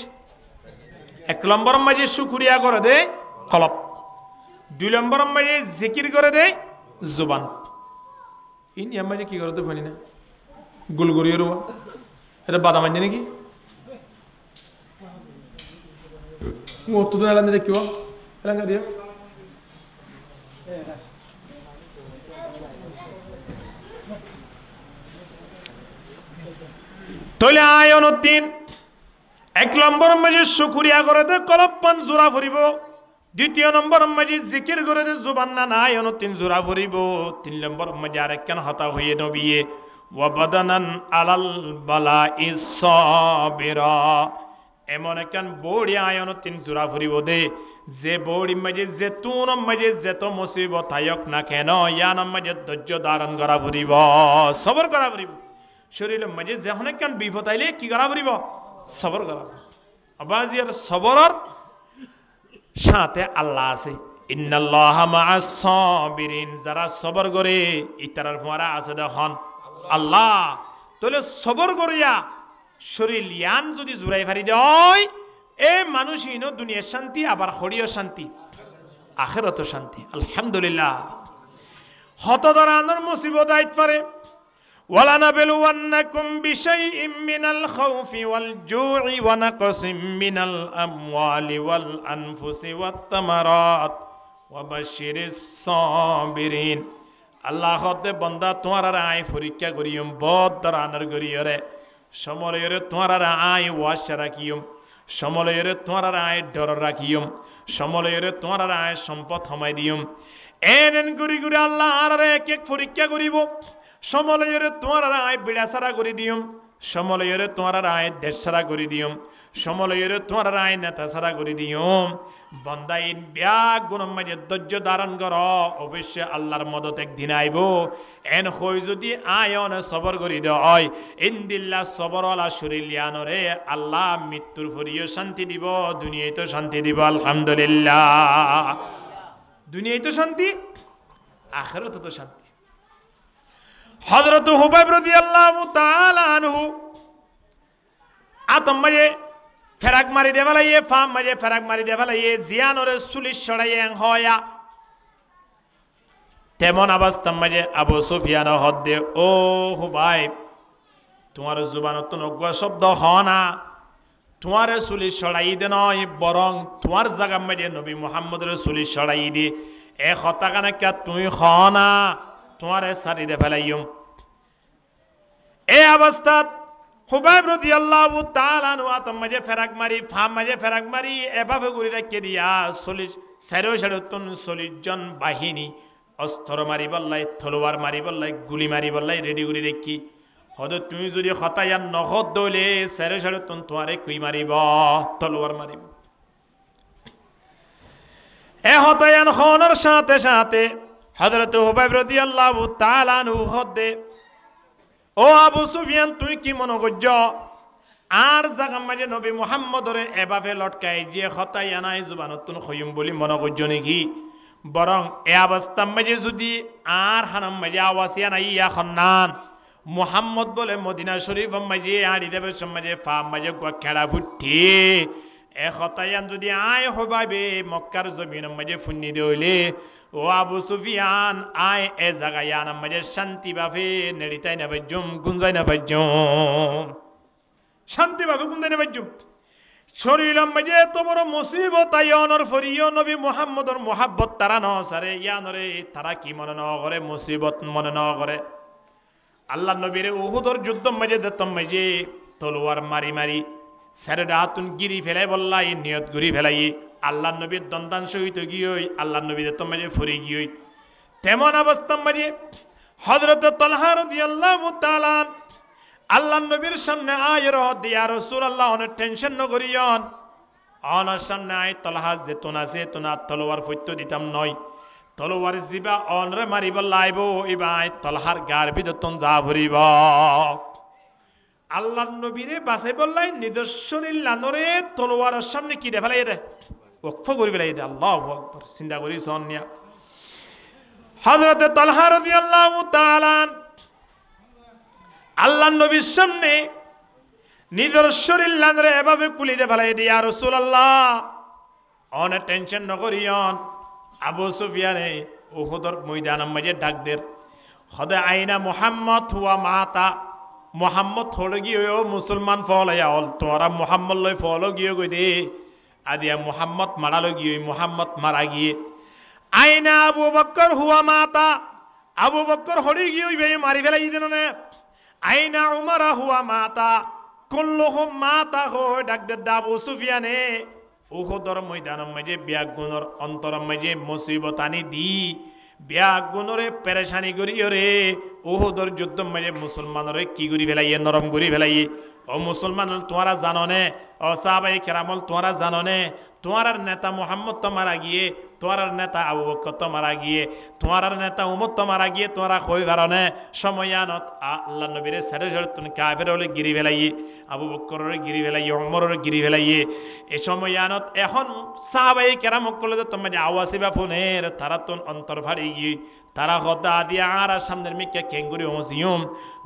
1 নম্বর মাঝে শুকরিয়া করে দে কলব, 2 নম্বর মাঝে জিকির করে দে জুবান। ইন ইয়ার মাঝে কি করে তো ফানি না গুলগুরিয়ে রোয়া এটা বাদাম আনছে নাকি মতো এলাকা দেখিব এলাকা দিও তলে আয়নউদ্দিন 1 নম্বর মাঝে শুকরিয়া করে দে কলপান জোড়া ভরিব, 2 নম্বর মাঝে জিকির করে দে জুবান না আয়নউদ্দিন জোড়া ভরিব, 3 নম্বর মাঝে আরেকখান হতা হয়ে নবিয়ে ওয়াবাদানান আলাল বালা ইসসাবিরা এমন একখান বড়ি আয়নউদ্দিন জোড়া ভরিব দে যে বড়ি মাঝে যেতুন মাঝে যেত মুসিবত আয়ক না কেন ইয়ান মাঝে ধৈর্য ধারণ করা ভরিব, সবর করা ভরিব। শরীরের মাঝে যখন একখান বিপদ আইলে কি করা ভরিব? সবর করা। আবাজিয়ার সবরর সাথে আল্লাহ আছে, ইন্নাল্লাহা মাআস সাবিরিন, যারা সবর করে ইতারার ফোয়ারা আছে দেখুন আল্লাহ। তাহলে সবর করিয়া শরীর ইয়ান যদি জোড়াই ফারি দেয় এ মানুষ ইনো দুনিয়ার শান্তি আবার হরিও শান্তি আখিরাত শান্তি। আলহামদুলিল্লাহ হতদরানোর মুসিবত আইত পারে ওয়ালানাবলুওয়ান্নাকুম বিশাইইম মিনাল খাউফি ওয়াল জু'i ওয়া নাকসিম মিনাল আমওয়ালি ওয়াল আনফুসি ওয়াত তামারাত ওয়া বাশশিরিস সাবিরিন। আল্লাহ হতে বন্দা তোমার আয় পরীক্ষা করিয়ম বদ্দর আনার করিয়রে সমলয়রে তোমার আয় ওয়াশ রাখিয়ম সমলয়রে তোমার আয় ডর রাখিয়ম সমলয়রে তোমার আয় সম্পদ হমাই দিয়ম এন করি করে আল্লাহ আর এক এক পরীক্ষা করিব সমলয়রে তোমার আয় বিড়া সারা করে দিয়ম সমলয়রে তোমার আয় দেশ সারা করে দিয়ম সমলয়রে তোমার আয় নেতা সারা করে দিয়ম বন্দা ইন ব্যাগ গুণম মাঝে ধৈর্য ধারণ কর অবশ্যই আল্লাহর মদত একদিন আইব এন হই যদি আয়ন সবর করি দেয় ইন্দিল্লা সবরওয়ালা শরীলিয়ানরে আল্লাহ মৃত্যুর ফরিও শান্তি দিব দুনিয়ায় তো শান্তি দিব আলহামদুলিল্লাহ দুনিয়ায় তো শান্তি আখিরাতে তো শান্তি। হযরত হুবাইব রাদিয়াল্লাহু তাআলা আনহু আতম মাঝে ফেরাক মারি দে ফেলাইয়ে ফাম মাঝে ফেরাক মারি দে ফেলাইয়ে জিয়ানরে সুলিশ ছড়াইয়ে হয়া তেমন অবস্থার মাঝে আবু সুফিয়ান হদ দে ও হুবাইব তোমার জুবানত নগ্বা শব্দ হ না তোমার সুলিশ ছড়াই দে নয় বরং তোমার জায়গা মাঝে নবী মুহাম্মদের সুলিশ ছড়াই দে এ কথা কানে কা তুমি হ না তোমার সারি দে ফেলাইম এই অবস্থাত হুবাইব রাদিয়াল্লাহু তাআলা আনহু আতম মাঝে ফেরাক মারি ফাম মাঝে ফেরাক মারি এভাবে ঘুরে রেখে দিয়া 40 জন বাহিনী অস্ত্র মারি বললাই তলোয়ার মারি বললাই গুলি মারি বললাই রেডি করে রেখি হদ তুমি যদি হতায়ান নহদ দলে 40 তোমারে কুই মারিব তলোয়ার মারিব এ হতায়ান খনর সাথে সাথে হযরত হুবাইব রাদিয়াল্লাহু তাআলা আনহু হদে ও আবু সুফিয়ান তুই কি মনে করছ আর জায়গা মাঝে নবী মুহাম্মদরে এভাবে লটকাই যে হতাই আনাই জুবানতুন খয়ুম বলি মনে করছ নাকি বরং এ অবস্থার মাঝে যদি আর হানাম মাঝে আওয়াসিয়া নাই ইয়া খন্নান মুহাম্মদ বলে মদিনা শরীফ মাঝে আড়ি দেবে মাঝে ফাম মাঝে খেড়া ফুটি এ হতাইয়ান যদি আয় হবাবে মক্কার জমিন মাঝে ফুন্নি দইলে ও আবু সুফিয়ান আয় এ জায়গায় আনাম মাঝে শান্তি ভাবে নেড়িতাই না বাজ্যম গুঞ্জাই না বাজ্যম শান্তি ভাবে গুঞ্জাই না বাজ্যম শরীরম মাঝে এত বড় মুসিবত আয়নর ফরিয় নবী মুহাম্মদর মোহাব্বত তারা ন সারে ইয়ানরে তারা কি মনে ন করে মুসিবত মনে ন করে আল্লাহ নবীরে উহুদর যুদ্ধ মাঝে দত্তম মাঝে তলোয়ার মারি মারি সারে রাতুন গিরি ফেলাই বললাই নিয়ত গুরি ফেলাই আল্লাহ নবীর দন্দাংশ হইতে গিয়ে আল্লাহ নবী দত্তম মাঝে ফুরে গিয়ে তেমন অবস্থার মাঝে হযরত তালহা রাদিয়াল্লাহু তাআলা আল্লাহ নবীর সামনে আয় রহদ দিয়া রাসূলুল্লাহ অনেক টেনশন ন করিয়ন অনার সামনে আয় তালহা যেতনা আছে তোনা তলোয়ার ফইত্য দিতাম নয় তলোয়ার জিবা অনরে মারিব লাইব ইবাই তালহার গার ভিতর যা ভরিব আল্লাহ নবীরে বাসে বললাই নিদর্শনীল লানরে তলোয়ারের সামনে কি দে ফেলাই দে ওকফ করি ফেলাই দে আল্লাহু আকবার চিন্তা করি সন্নিয়া হযরত তালহা রাদিয়াল্লাহু তাআলা আল্লাহ নবীর সামনে নিদর্শনীল লানরে এভাবে কুলি দে ফেলাই দে ইয়া রাসূলুল্লাহ অনেক টেনশন ন করিয়ন আবু সুফিয়ানে উহুদর ময়দানের মাঝে ডাক দের হদে আইনা মুহাম্মদ হুয়া মাতা মুহাম্মদ হলো গিয়ে ও মুসলমান ফলাইয়া হল তোরা মুহাম্মদ লই ফলো গিয়ে গই দে আদিয়া মুহাম্মদ মারালো গিয়ে মুহাম্মদ মারা গিয়ে আইনা আবু বকর হুয়া মাতা আবু বকর হলি গিয়ে বে মারি ফেলাই দেন না আইনা উমর হুয়া মাতা কুল্লুহুম মাতা হো ডাক দে আবু সুফিয়ানে উহুদর ময়দানের মাঝে ব্যাগুণর অন্তরের মাঝে মুসিবত আনি দি ব্যাগুণরে পেরেশানি করিও রে উহুদর যুদ্ধ মাঝে মুসলমানরে কি করি ফেলাইয়ে নরম করি ফেলাইয়ে ও মুসলমান তোমরা জানো নে ও সাহাবায়ে কেরামল তোমরা জানো নে তোমার নেতা মুহাম্মদ তো মারা গিয়ে তোমার নেতা আবু বকর তো মারা গিয়ে তোমার নেতা উমর তো মারা গিয়ে তোমরা কই কারণে সময়ানত আল্লাহ নবীরে সারে জড় তুমি কাফের হলে গিরি ফেলাইয়ে আবু বকরের গিরি ফেলাইয়ে উমরের গিরি ফেলাইয়ে এই সময়ানত এখন সাহাবায়ে কেরাম কলে তো মানে আওয়াসিবা ফোনের তারা তো অন্তর ফাড়ি গিয়ে তারা হদা দিয়া আর সামনের মিকে কেঙ্গুরি ওজিয়ম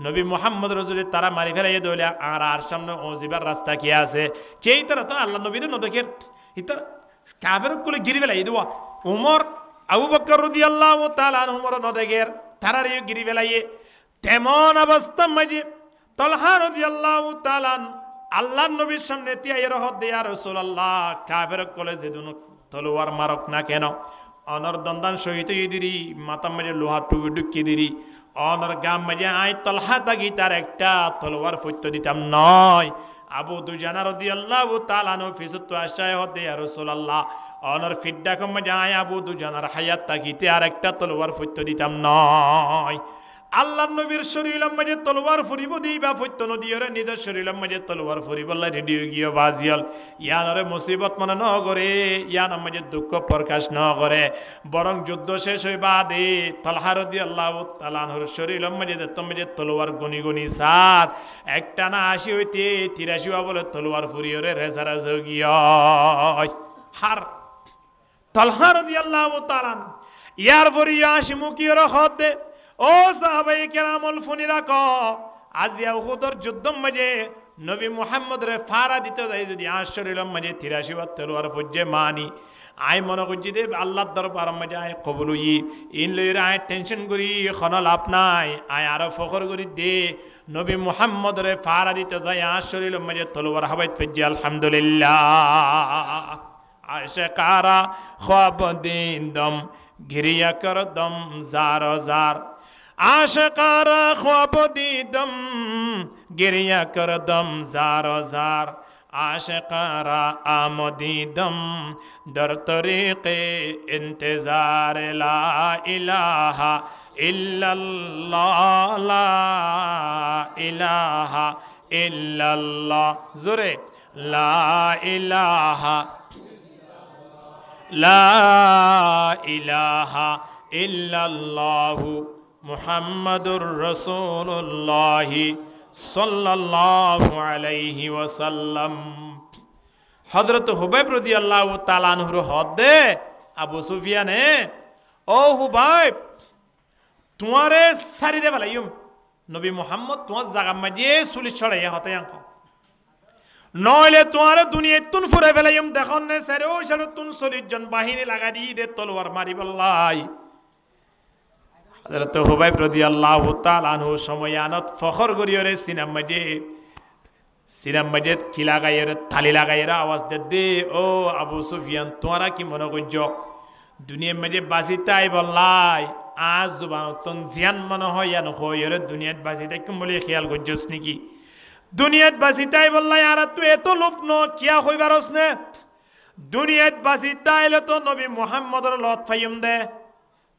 নবী মুহাম্মদ রাসূল তারা মারি ফেলাইয়ে দইলে আর সামনে ওজিবার রাস্তা কি আছে কেই তারা তো আল্লাহ নবীরে ন দেখের ইতার কাফের কুলে গিরি ফেলাই দেওয়া উমর আবু বকর রাদিয়াল্লাহু তাআলা আনহু উমর ন দেখের তারার গিরি ফেলাইয়ে তেমন অবস্থা মাঝে তলহা রাদিয়াল্লাহু তাআলা আল্লাহর নবীর সামনে তিয়াইর হদ ইয়া রাসূলুল্লাহ কাফের কলেজে দুনো তলোয়ার মারক না কেন অনর দন্দান শহীদ ইদিরি মাথা মাঝে লোহা টুকি ঢুকিয়ে দিরি অনর গাম মাঝে আই তলহা তাগি তার একটা তলোয়ার ফৈত্য দিতাম নয় আবু দুজানা রাদিয়াল্লাহু তাআলা নো ফিসতু আশায় হদ ইয়া রাসূলুল্লাহ অনর ফিড্ডা কম মাঝে আই আবু দুজানার হায়াত তাগিতে আর একটা তলোয়ার ফৈত্য দিতাম নয় আল্লাহর নবীর শরীরের মাঝে তলোয়ার ফুরিব দিবা ফৈত্য নদীরে নিজের শরীরের মাঝে তলোয়ার ফুরিবল্লা রেডি গিয়ে বাজিয়াল ইয়ানরে মুসিবত মনে ন করে ইয়ান মাঝে দুঃখ প্রকাশ ন করে বরং যুদ্ধ শেষ হইবা দে তলহা রাদিয়াল্লাহু তাআলা আনহুর শরীরের মাঝে মাঝে তলোয়ার গনি গনি সার একটা না ৮০ হইতে ৮৩ বলে তলোয়ার ফুরিয়রে রেজারা যোগিয়া হার তলহা রাদিয়াল্লাহু তাআলা ইয়ার ফরিয়া শিমুকিয়র হদে ও সাহাবায়ে কেরামল ফুনিরা ক আজিয়া উহুদর যুদ্ধম মাঝে নবী মুহাম্মদ রে ফারা দিতে যাই যদি আশরিলম মাঝে ৮৩ বার তলোয়ার ফুজে মানি আই মনে করছি দে আল্লাহর দরবার মাঝে আই কবুল হই ইন লইরা আই টেনশন করি খন লাভ নাই আই আরো ফখর করি দে নবী মুহাম্মদ রে ফারা দিতে যাই আশরিলম মাঝে তলোয়ার হাবাইত ফুজে আলহামদুলিল্লাহ আশকারা খ্বাব দিন দম গিরিয়া কর দম জার জার আশকারা খ্বাব দিদম গিরিয়া কর দম জার জার আশকারা আমদিদম দর তরিকে ইন্তজার লা ইলাহা ইল্লাল্লাহ লা ইলাহা ইল্লাল্লাহ জোরে লা ইলাহা লা ইলাহা ইল্লাল্লাহু মুহাম্মাদুর রাসূলুল্লাহ সাল্লাল্লাহু আলাইহি ওয়াসাল্লাম হযরত হুবাইব রাদিয়াল্লাহু তাআলা আনহুর হদে আবু সুফিয়ানে ও হুবাইব তোমারে সারি দে বলাইম নবী মুহাম্মদ তোমার জায়গা মাঝে চুলি ছড়াইয়া হতে আঙ্ক নইলে তোমার দুনিয়া তুন ফুরে ফেলাইম দেখুন নে সেরো সেরো তুন ৪০ জন বাহিনী লাগা দি দে তলোয়ার মারি বললাই হযরত হুবাইব রাদিয়াল্লাহু তাআলা আনহু সময়য়ানত ফখর করিয়রে সিনাম মাঝে কি লাগাইরে থালি লাগাইরা আওয়াজ দে ও আবু সুফিয়ান তোরা কি মনে করছ দুনিয়া মাঝে বাজিতাই বললাই আজ জুবানতন জিয়ান মনে হয় ইয়ান হইরে দুনিয়াত বাজিতাই কি বলে খেয়াল করছস নাকি দুনিয়াত বাসিতাই বললাই আর তুই এত লোভ ন কিয়া হইবারস নে দুনিয়াত বাসিতাইলে তো নবী মুহাম্মদর লত ফাইম দে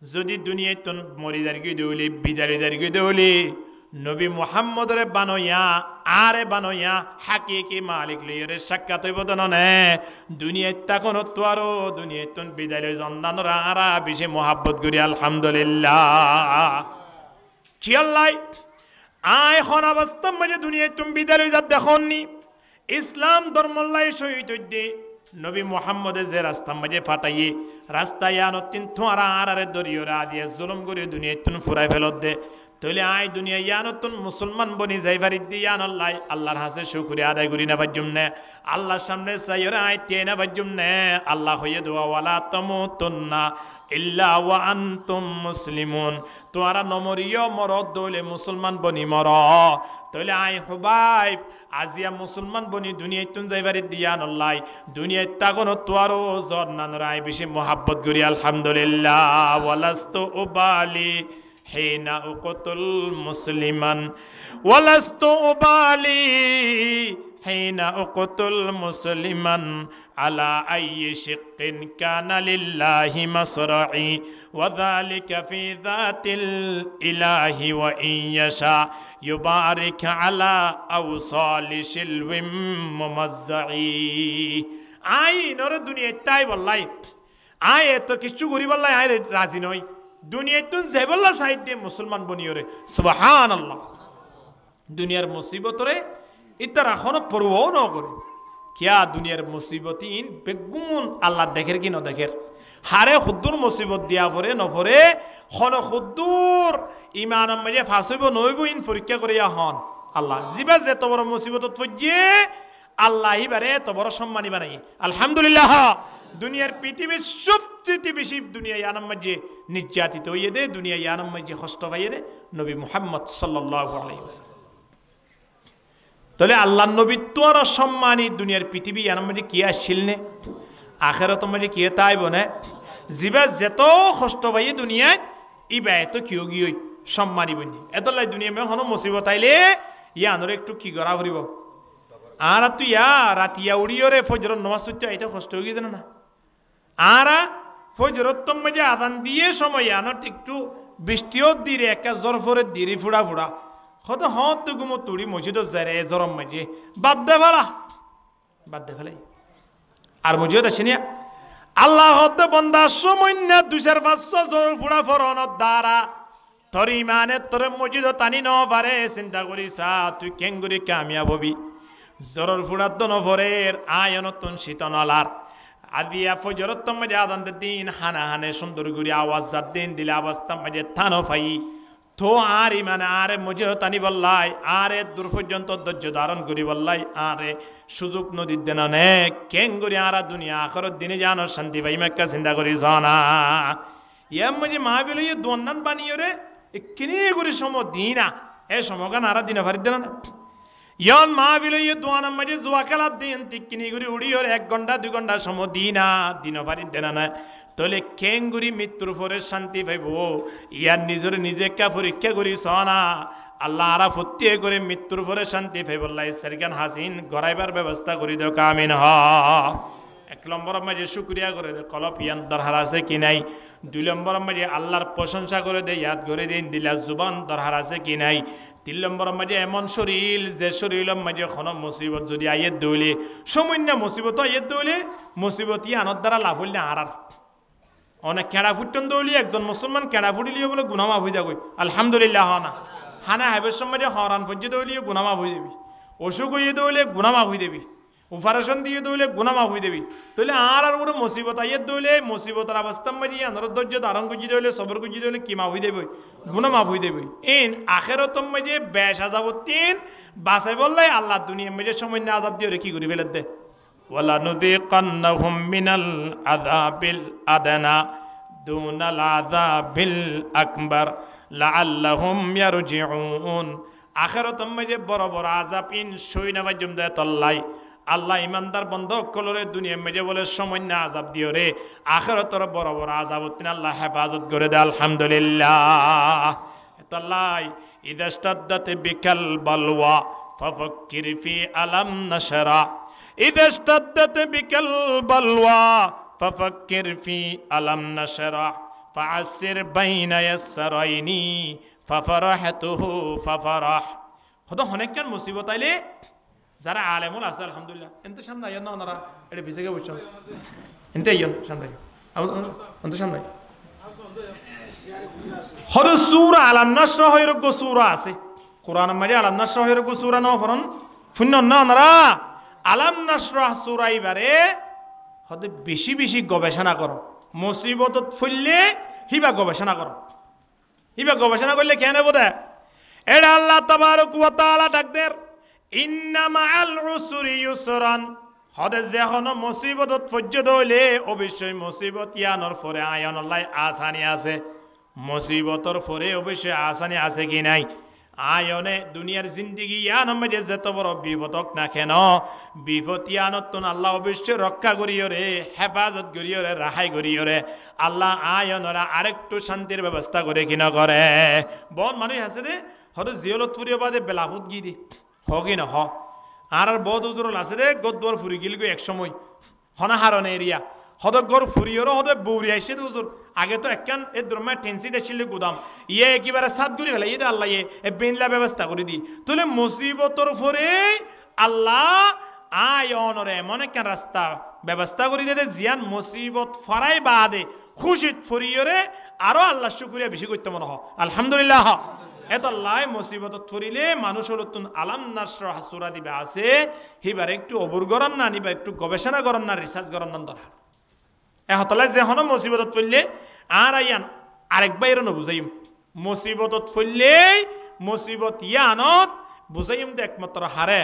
যদি দুনিয়াত তো মরি দাঁড়িয়ে দেউলি বিদারি দাঁড়িয়ে দেউলি নবী মুহাম্মদরে বানইয়া আরে বানইয়া হাকিকি মালিক লইরে সাক্ষাৎ হইব তো নে দুনিয়াত তখন তো আরো দুনিয়াত তো বিদায় লই জন্নানরা আরা বেশি মোহাব্বত করি আলহামদুলিল্লাহ কি আল্লাহ আয় এখন অবস্থা মাঝে দুনিয়ায় তুমি বিদায় যা দেখনি ইসলাম ধর্মল্লাই শহীদ দে নবী মুহাম্মদে যে রাস্তা মাঝে ফাটাইয়ে রাস্তায় আনতিন তোমারা আরে দরিয়রা দিয়ে জুলুম করে দুনিয়ায় তুমি ফুরাই ফেলত দে তাহলে আয় দুনিয়া ইয়ানতুন মুসলমান বনি যাইবার দিয়ান আল্লাহ আল্লাহর হাসে শুকরিয়া আদায় করি না বাজ্জুম নে আল্লাহর সামনে চাইরা আয় তে না বাজ্জুম নে আল্লাহ হইয়ে দোয়া ওয়ালা তামুতুন্না ইল্লা ওয়া আনতুম মুসলিমুন তোরা নমরিয় মরদ দলে মুসলমান বনি মর তাহলে আই হুবাইব আজিয়া মুসলমান বনি দুনিয়ায় তুন যাইবার দিয়ান আল্লাহ দুনিয়ায় তাগন তোয়ারো জন্নান রায় বেশি মোহাব্বত করি আলহামদুলিল্লাহ ওয়ালাস্তু উবালি হিনা উকতুল মুসলিমান ওয়ালাস্তু উবালি হিনা উকতুল মুসলিমান আলা আইয়ি শিক্কিন কানা লিল্লাহি মাসরাই ওয়া যালিকা ফি যাতিল ইলাহি ওয়া ইন ইয়াশা ইউবারিক আলা আওসালি শিলওয়িম মুমাজ্জাই আই নর দুনিয়া তাই বললাই আই এত কিছু করি বললাই আই রাজি নই দুনিয়া তুন যে বললা সাইড দিয়ে মুসলমান বনিয়রে সুবহানাল্লাহ দুনিয়ার মুসিবতরে ইতার এখনো পরোয়াও ন করে কিয়া দুনিয়ার মুসিবত ইন বেগুন আল্লাহ দেখের কি ন দেখের হারে খুদ্দুর মুসিবত দিয়া পরে নপরে খন খুদ্দুর ইমান মাঝে ফাঁসইব নইব ইন পরীক্ষা করিয়া হন আল্লাহ জিবা যে তোমার মুসিবত পড়িয়ে আল্লাহ ইবারে তোমার সম্মানী বানাই আলহামদুলিল্লাহ দুনিয়ার পৃথিবীর সবচেয়ে বেশি দুনিয়া ইয়ানাম মাঝে নির্যাতিত হইয়ে দে, দুনিয়া ইয়ানাম মাঝে কষ্ট পাইয়ে দে নবী মুহাম্মদ সাল্লাল্লাহু আলাইহি ওয়াসাল্লাম। তাহলে আল্লাহর নবী তো আর সম্মানী দুনিয়ার পৃথিবী ইয়ানাম মাঝে কি আসছিল নে, আখেরাত মাঝে কি তাইব না, জিবা যেত কষ্ট পাইয়ে দুনিয়ায় ইবা এত কিয় গিয়ে সম্মানী বনি এতলাই দুনিয়া মে হনো মুসিবত আইলে ইয়ানোর একটু কি করা ফুরিব আর তুই ইয়া রাতিয়া উড়িও রে ফজর নমাজ পড়তে এটা কষ্ট হয়ে গেছে না, আর ফজরত মাঝে আদান দিয়ে সময় আনত একটু বৃষ্টিও দিরে একা জ্বর ফরে দিরি ফুড়া ফুড়া হয়তো হত গুমো তুড়ি মসজিদ যারে জ্বরম মাঝে বাদ দে ফেলাই আর মসজিদ আসেনি আল্লাহ হতে বন্দা সময় না 2-500 জ্বর ফুড়া ফরনত দ্বারা তোর ইমানে তোর মসজিদ টানি ন পারে চিন্তা করিস তুই কেঙ্গুরি কামিয়াব হবি। জ্বরের ফুড়ার দন ভরের আয়নতন শীতনলার আদিয়া ফজরত মাঝে আদান দিন হানা হানে সুন্দর করে আওয়াজ যার দিন দিলে আওয়াজ মাঝে থানো ফাই তো আর ইমানে আরে মজে টানি বললাই আরে দূর পর্যন্ত ধৈর্য ধারণ করি বললাই আরে সুযোগ নদীর দেন অনেক কেঙ্গুরি আরা দুনিয়া আখরত দিনে জানো শান্তি পাই মেক্কা চিন্তা করি জানা ইয়ার মাঝে মাহবিল দোয়ান বানিয়ে রে কিনে করে সম দিনা এ সমগান আরা দিনে ভারি দেন না ইয়ন মাহবিল দোয়ানার মাঝে জোয়া খেলার দিন তিকিনি করে উড়ি ওর 1 ঘন্টা 2 ঘন্টা সম দিনা দিন ভারি দেন না তাহলে কেঙ্গুরি মৃত্যুর পরে শান্তি পাইব ইয়ার নিজের নিজে কা পরীক্ষা করি সনা আল্লাহ আরা ফত্তিয়ে করে মৃত্যুর পরে শান্তি পাইব আল্লাহ সারগান হাসিন গড়াইবার ব্যবস্থা করি দেও কামিন হ। 1 নম্বর মাঝে শুকরিয়া করে দে কলপ ইয়ান দরহার আছে কি নাই, 2 নম্বর মাঝে আল্লাহর প্রশংসা করে দে ইয়াদ করে দিন দিলা জুবান দরহার আছে কি নাই, 3 নম্বর মাঝে এমন শরীর যে শরীরের মাঝে কোনো মুসিবত যদি আইয়ের দৌলে সামান্য মুসিবত আইয়ের দৌলে মুসিবত আনত দ্বারা লাভ হইলে আর অনেক কেড়া ফুটন দৌলি একজন মুসলমান কেড়া ফুটিলিও বলে গুনামা হয়ে যাবে আলহামদুলিল্লাহ না হানা হাইবের সময় হরান ফজ্জে দৌলিও গুনামা হয়ে যাবি, অসুখ হইয়ে দৌলে গুনামা হয়ে দেবি, অপারেশন দিয়ে দৌলে গুনামা হয়ে দেবি। তাহলে আর কোনো মুসিবত আইয়ের দৌলে মুসিবতের অবস্থা মারি আনর ধৈর্য ধারণ করছি দৌলে সবর করছি দৌলে কি মাফ হয়ে দেবে গুনামা হয়ে দেবে। এন আখেরতম মাঝে বেশ আজাবতীন বাসাই বললাই আল্লাহ দুনিয়ার মাঝে সময় না আজাব দিয়ে কি করি ফেলে দে ওয়ালানুযিকান্নাহুম মিনাল আযাবিল আদনা দুনাল আযাবিল আকবার লাআল্লাহুম ইয়ারজিউন। আখেরতম মাঝে বড় বড় আযাব ইন সইনা বাজুম দে তল্লাই আল্লাহ ইমানদার বন্ধ কলরে দুনিয়ার মেজে বলে সময় না আজাব দিও রে আখেরাতের বড় বড় আজাব তিন আল্লাহ হেফাজত করে দে আলহামদুলিল্লাহ। তাল্লাই ইদাস্তাদ্দাত বিকাল বালওয়া ফাফাক্কির ফি আলাম নাশরা, ইদাস্তাদ্দাত বিকাল বালওয়া ফাফাক্কির ফি আলাম নাশরা ফাআসির বাইনা ইয়াসরাইনি ফাফরাহতুহু ফাফরাহ। হতো অনেক কেন মুসিবত আইলে যারা আলেমুল আছে আলহামদুলিল্লাহ এনতে সামনে আইন না ওনারা এটা ভিজে বুঝছো এনতে আইন সামনে অন্ত সামনে হদ সূরা আলাম নাশরা হইর গো সূরা আছে কোরআন মাঝে আলাম নাশরা হইর গো সূরা না ফরন শূন্য না ওনারা আলাম নাশরা সূরা এবারে হদ বেশি বেশি গবেষণা করো মুসিবতত ফইলে হিবা গবেষণা করো, হিবা গবেষণা করলে কেন বোধ এটা আল্লাহ তাবারক ওয়া তাআলা ডাকদের ইন্না মাআল উসরি ইউসরান হদে যখন মুসিবতত পর্যন্ত হইলে অবশ্যই মুসিবত ইয়ানোর পরে আয়নলাই আসানি আছে, মুসিবতর পরে অবশ্যই আসানি আছে কি নাই। আয়নে দুনিয়ার জিন্দিগি ইয়ান মধ্যে যত বড় বিপদক না কেন বিপদ ইয়ানত আল্লাহ অবশ্যই রক্ষা করিও রে হেফাজত করিও রে রাহাই করিও রে আল্লাহ আয়নরা আরেকটু শান্তির ব্যবস্থা করে কিনা করে। বহুত মানুষ আছে রে হয়তো জিয়লত ফুরিয়ে বাদে বেলাভূত গিয়ে দি হকি না হ আর বহুত উজরল আছে রে গদ্দর ফুরি গিল গো এক সময় হনাহারণ এরিয়া হদ গর ফুরিয়রও হদে বৌরি আইসে হুজুর আগে তো একখান এ দ্রমা টেন্সিটা ছিল গুদাম ইয়ে একেবারে সাত গুড়ি ফেলে ইয়ে আল্লাহ ইয়ে বেনলা ব্যবস্থা করে দি তাহলে মুসিবতর ফরে আল্লাহ আয়নরে এমন একখান রাস্তা ব্যবস্থা করে দিয়ে জিয়ান মুসিবত ফরাই বাদে খুশিত ফুরিয়রে আরো আল্লাহ শুকরিয়া বেশি করতে মনে হয় আলহামদুলিল্লাহ। এত আল্লাহ মুসিবতত ফরিলে মানুষ নতুন আলাম নাশরা সূরা দিবে আছে হিবার একটু অবুর গরন না নিবা একটু গবেষণা গরন না রিসার্চ গরন না দরকার এহতলে যে হন মুসিবতত ফইলে আর আইয়ান আরেক বাইরে ন বুঝাইম মুসিবতত ফইলে মুসিবত ইয়ানত বুঝাইম দে একমাত্র হারে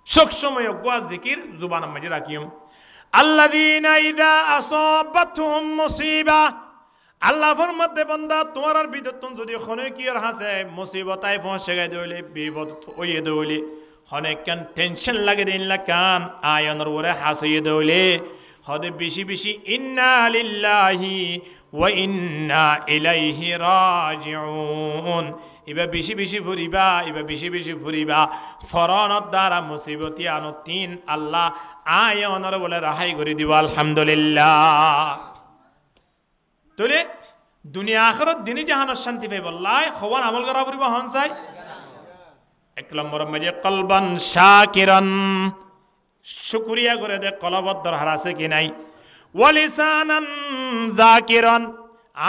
সব সময় গোয়া জিকির জুবান মাঝে রাখিম আল্লাযীনা ইযা আসাবাতহুম মুসিবা, আল্লাহ ফরমাতে বান্দা তোমার ভিতর তুম যদি খনে কি আর হাসে মুসিবতায় পৌঁছে গে দইলে বিপদ ওয়ে দইলে অনেক কান টেনশন লাগে দিন লাকান আয়নর ওরে হাসিয়ে দইলে হদে বেশি বেশি ইন্না লিল্লাহি ওয়া ইন্না ইলাইহি রাজিউন, এবা বেশি বেশি ফুরিবা, এবা বেশি বেশি ফুরিবা ফরনত দ্বারা মুসিবতি আনতিন আল্লাহ আয়নর বলে রাহাই করে দিব আলহামদুলিল্লাহ। তোলে দুনিয়া আখিরাত দিনে জাহানের শান্তি পাই বল্লাই খবর আমল করা পড়িব হন চাই। এক নম্বর মাঝে কলবান শাকিরান, শুকরিয়া করে দে কলবত দরকার আছে কি নাই। ওয়ালিসানান জাকিরান,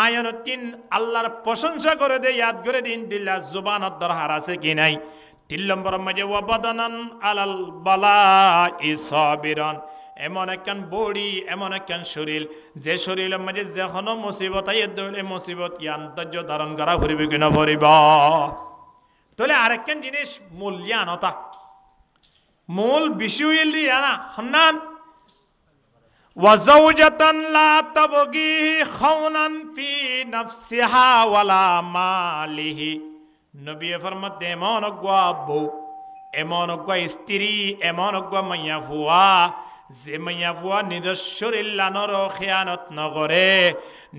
আয়ন তিন আল্লাহর প্রশংসা করে দে ইয়াদ করে দিন দিল্লা জুবানত দরকার আছে কি নাই। 3 নম্বর মাঝে ওয়াবাদানান আলাল বালাই সাবিরান, এমন একখান বডি এমন একখান শরীর যে শরীরের মাঝে যখন মুসিবত আইয়ে দইলে মুসিবত ইয়ান্তর্য ধারণ করা ফুরিবে কিনা ফুরিব। তাহলে আরেকখান জিনিস মূল্যায়নতা, মূল বিষয় আনা হন্নান ওয়াজাউজাতান লা তাবগি খাওনান ফি নাফসিহা ওয়ালা মালিহি। নবী ফরমাতে এমন অজ্ঞা বউ, এমন অজ্ঞা স্ত্রী, এমন অজ্ঞা মাইয়া ফুয়া যে মাইয়া ফুয়া নিজের শরীর লানর খেয়ানত নগরে,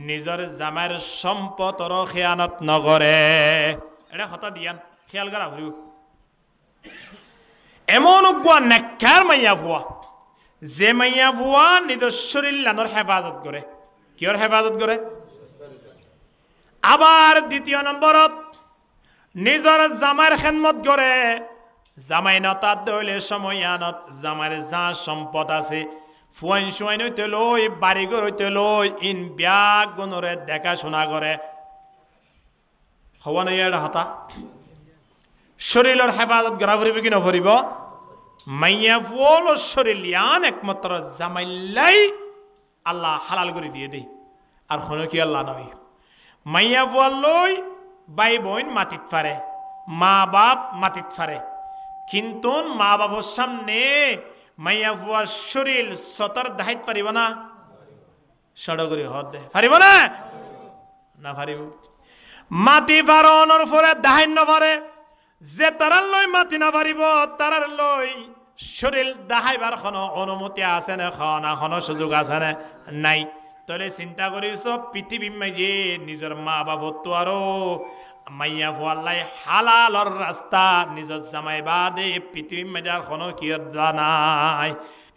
নিজের জামাইর সম্পদর খেয়ানত নগরে। এটা কথা দিয়ান খেয়াল করা হইব। এমন অজ্ঞা নেককার মাইয়া ফুয়া যে মাইয়া ফুয়া নিজের শরীর লানর হেফাজত করে, কিয়র হেফাজত করে। আবার 2 নম্বরত নিজের জামাইর খেদমত করে, জামাই নতার দইলে সময়নত জামাইর যা সম্পদ আছে ফুয়াইন সুয়াইন হইতে লই বাড়িঘর হইতে লই ইন ব্যাগ গুণরে দেখাশোনা করে। হওয়া নাই এটা হতা শরীরের হেফাজত করা ফুরিব কি নফরিব। মাইয়া ফুল শরীর ইয়ান একমাত্র জামাইলাই আল্লাহ হালাল করে দিয়ে দেই, আর কোনো কি আল্লাহ নয়। মাইয়া ফুয়াল লই ভাই বোন মাতিত পারে, মা বাপ মাতিত পারে, কিন্তু মা বাবার সামনে মাইয়া ফুয়ার শরীর সতর দাহিত পারিব না, সড়গরি হদ দে পারিব না, না পারিব। মাতি পারনের পরে দাহাইন নপারে, যে তারার লই মাতি না পারিব তারার লই শরীর দাহাইবার কোনো অনুমতি আছে না, খানা কোনো সুযোগ আছে না, নাই। তাহলে চিন্তা করিস পৃথিবী মাঝে নিজের মা বাবা তো আরো মাইয়া ফুয়াল্লাই হালালর রাস্তা নিজের জামাই বাদে পৃথিবী মেজার কোনো কি জানাই।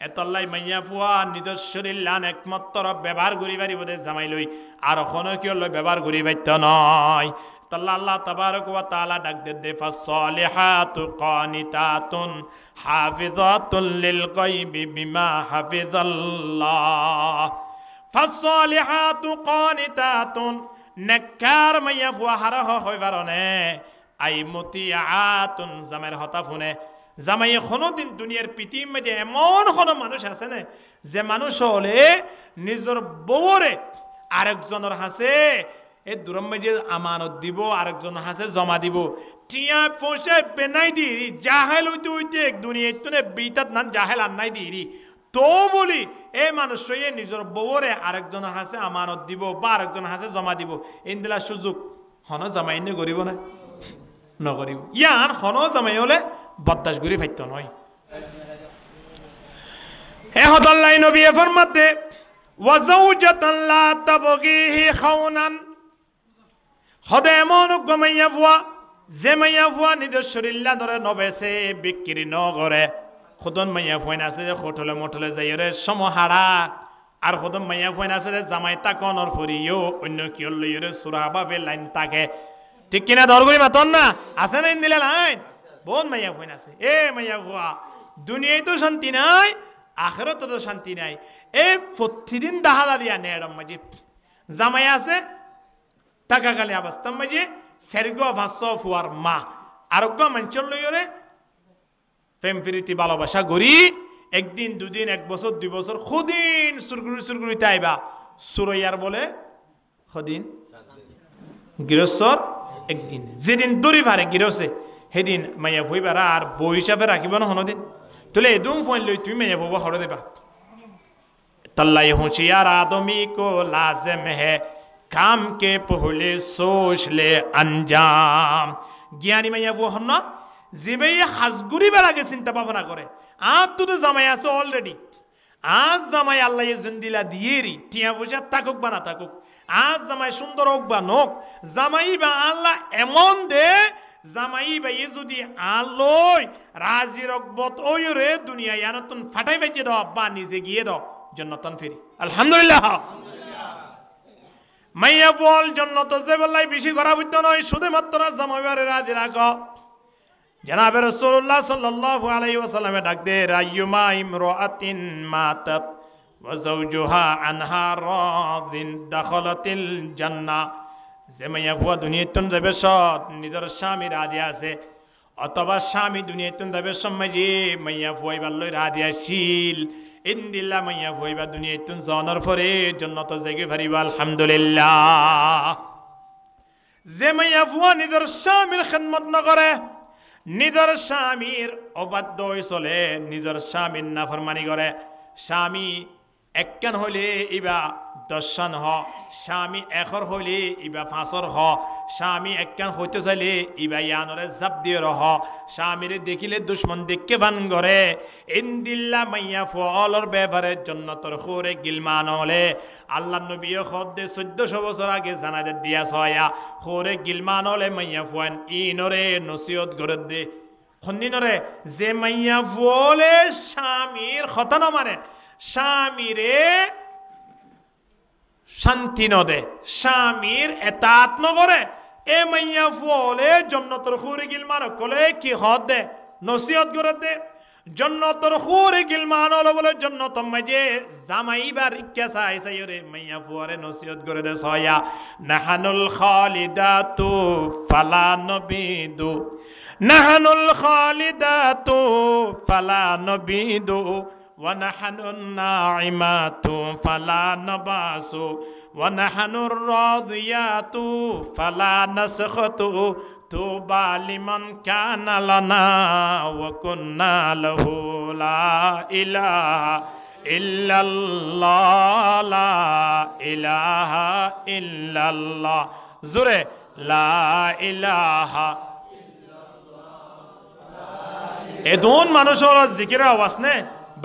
এতলাই মাইয়া ফুয়া নিজের শরীর লান একমাত্র ব্যবহার করি পারি বোধে জামাই লই, আর কোনো কি লই ব্যবহার করি পাইত নয়। তাল্লা আল্লাহ তাবারক ওয়া তাআলা ডাক দে ফাসসালিহাতু কানিতাতুন হাফিজাতুল লিল গায়বি বিমা হাফিজাল্লাহ। ফাসসালিহাতু কানিতাতুন, নেককার মাইয়া ফুয়া হারাহ হইবার নে আই মতিয়াতুন, জামাইর হতা ফুনে। জামাই কোনোদিন দুনিয়ার পৃথিবীর মধ্যে এমন কোনো মানুষ আছে না যে মানুষ হলে নিজের বউরে আরেকজনের হাসে এই দূরম মাঝে আমানত দিব, আরেকজন হাসে জমা দিব, টিয়া পয়সা বেনাই দিই জাহেল হইতে হইতে এক দুনিয়া তুনে বিতাত নান জাহেল আন্নাই দিই তো বলি এই মানুষ নিজের বউরে আরেকজনের হাসে আমানত দিব বা আরেকজন হাসে জমা দিব, ইন্দিলা সুযোগ হন জামাই নে করিব না, নকরিব। ইয়ান হন জামাই হলে বদাস করি ফাইত নয়। হে হদাল্লাই নবী ফরমাতে ওয়াজাউজাতান লা তাবগিহি খাওনান, হদে এমন মাইয়া ফুয়া যে মাইয়া ফুয়া নিজের শরীর ধরে নবেছে বিক্রি ন করে। খুদন মাইয়া ফুয়াইন আছে যে হোটলে মোটলে যাইরে সমহারা, আর খুদন মাইয়া ফুয়াইন আছে যে জামাই তাকনর ফুরিও অন্য কি লইরে সুরা বাবে লাইন তাকে, ঠিক কিনা দরগরি মাতন না আছে না দিলে লাইন। বহুত মাইয়া ফুয়াইন আছে। এ মাইয়া ফুয়া দুনিয়ায় তো শান্তি নাই, আখেরত তো শান্তি নাই। এই প্রতিদিন দাহালা দিয়া নেড়ম মাঝে জামাই আছে টাকা কালি অবস্থার মাঝে সেরগ ভাষ্য ফুয়ার মা আরোগ্য মানুষের লইরে প্রেম প্রীতি ভালোবাসা গড়ি একদিন দুদিন 1 বছর 2 বছর খুদিন সুরগুড়িতে আইবা সুরইয়ার বলে খুদিন গৃহস্থর একদিন যেদিন দড়ি পারে গৃহস্থে সেদিন মাইয়া ভইবারা আর বউ হিসাবে রাখিব না হনদিন। তাহলে এদম ফোন লই তুমি মাইয়া ভবা হরে দেবা तल्लाई होशियार आदमी को लाजिम है काम के पहले सोच ले अंजाम। জ্ঞানী মাইয়া वो হন জিবে হাজগুড়ি বেড়াকে চিন্তা ভাবনা করে আর তো জামাই আছে অলরেডি আজ জামাই আল্লাহ জন্দিলা দিয়েরি টিয়া পয়সা থাকুক বা না থাকুক আজ জামাই সুন্দর হোক বা নোক জামাই বা আল্লাহ এমন দে জামাই বা যদি আলোয় রাজি রকবত ওই রে দুনিয়া ইয়ানতন ফাটাই বেঁচে দাও বা নিজে গিয়ে দাও জন্নতন ফিরি আলহামদুলিল্লাহ। মাইয়া বল জন্নত যে বললাই বেশি করা বুঝতে নয় শুধুমাত্র জামাইবারে রাজি রাখো। জনাবে রাসূলুল্লাহ সাল্লাল্লাহু আলাইহি ওয়াসাল্লামে ডাক দে আইয়ুমা ইমরাআতিন মাতাত ওয়া যাওজুহা আনহা রাদিন দাখালাতিল জান্নাহ। যে মাইয়া ভুয়া দুনিয়াতন যাবে সৎ নিজের স্বামী রাজি আছে অথবা স্বামী দুনিয়াতন যাবে সমাজে মাইয়া ভুয়াই বাল্লই রাজি আসিল ইনদিল্লাহ মাইয়া ভুয়াইবা দুনিয়াতন জনের পরে জান্নাত জায়গা পারিবা আলহামদুলিল্লাহ। যে মাইয়া ভুয়া নিজের স্বামীর খিদমত না করে নিজের স্বামীর অবাধ্য হয়ে চলে নিজের স্বামীর নাফরমানি করে স্বামী একখান হইলে ইবা দর্শন হ স্বামী এখর হইলে ইবা ফাঁসর হ স্বামী একখান হইতে চাইলে ইবা ইয়ানরে জাপ দিয়ে রহ স্বামীরে দেখিলে দুশ্মন দেখকে বান করে ইনদিল্লা মাইয়া ফলর ব্যাপারের জন্য তোর খোরে গিলমান হলে আল্লাহ নবী খদ্দে 1400 বছর আগে জানাতে দিয়া ছয়া খোরে গিলমান হলে মাইয়া ফুয়ান ইনরে নসিহত করে দে খন্দিনরে যে মাইয়া বলে স্বামীর কথা না মানে স্বামীরে শান্তি ন দে স্বামীর এতাত ন করে এ মাইয়া বলে জন্নতর খুরে গিলমান কলে কি হদ দে নসিহত করে দে জন্নতর খুরে গিলমান হলো বলে জন্নত মাঝে জামাইবার ইচ্ছা চাই চাই রে মাইয়া ফুয়ারে নসিহত করে দে ছয়া নাহানুল খালিদাতু ফালা নবিদু নাহানুল খালিদাতু ফালা নবিদু ونحن الناعمات فلا نباس ونحن الراضيات فلا نسخط طوبى لمن كان لنا وكنا له لا إله إلا الله لا إله إلا الله زره لا إله এদন মানুষের জিকিরের আওয়াজ নে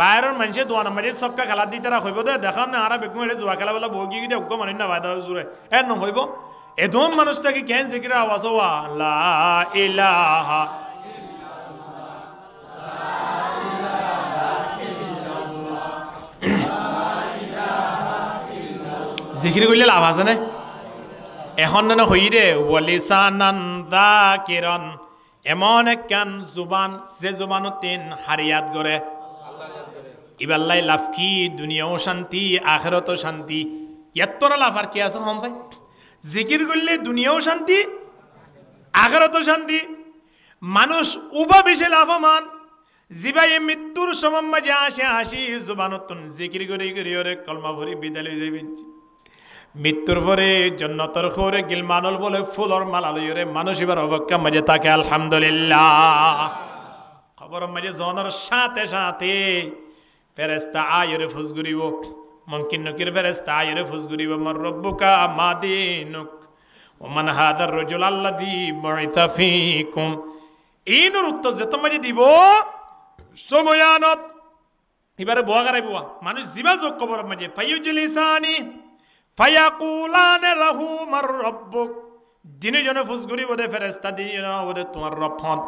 বাইরের মানুষে দোয়ানা মাঝে সবকা খেলা দিতে হইব দে দেখান না আর বেগুন এটা জোয়া খেলা বলে বগি গিয়ে অজ্ঞ মানুষ না বাইদা জুড়ে এর ন হইব এদম মানুষটাকে কেন জিকির আওয়াজ হওয়া লা ইলাহা জিকির করলে লাভ আছে না এখন না হই রে ওয়ালিসানান যাকিরান এমন একখান জুবান যে জুবানো তিন হারিয়াত করে ইবাল্লাই লাভ কি দুনিয়াও শান্তি আখিরাতও শান্তি এতটা লাভ আর কি আছে হম চাই জিকির করলে দুনিয়াও শান্তি আখিরাতও শান্তি মানুষ উবা বেশি লাভবান জিবাই মৃত্যুর সময় মাঝে আসে হাসি জুবানতুন জিকির করে করে ওরে কলমা ভরি বিদায় লই যাবেন মৃত্যুর পরে জান্নাতের খোরে গিলমানল বলে ফুলর মালা লই রে মানুষ এবার অবক্কা মাঝে থাকে আলহামদুলিল্লাহ খবর মাঝে জনের সাথে সাথে ফেরেস্তা আয়রে ফুসগুরিব মুমকিন নকির ফেরেস্তা আয়রে ফুসগুরিব মার রব্বুকা মা দীনুক ওয়া মান হাদার রাজুল আল্লাযী বুইসা ফীকুম ইনুর উত্তর যে তোমারে দিব সময়ানত এবারে বুয়া গারাই বুয়া মানুষ জিবা যোগ কবর মাঝে ফায়ুজলিসানি ফায়াকুলানে লাহু মার রব্বুক দিনে জনে ফুসগুরিব দে ফেরেস্তা দিনা ওরে তোমার রব হন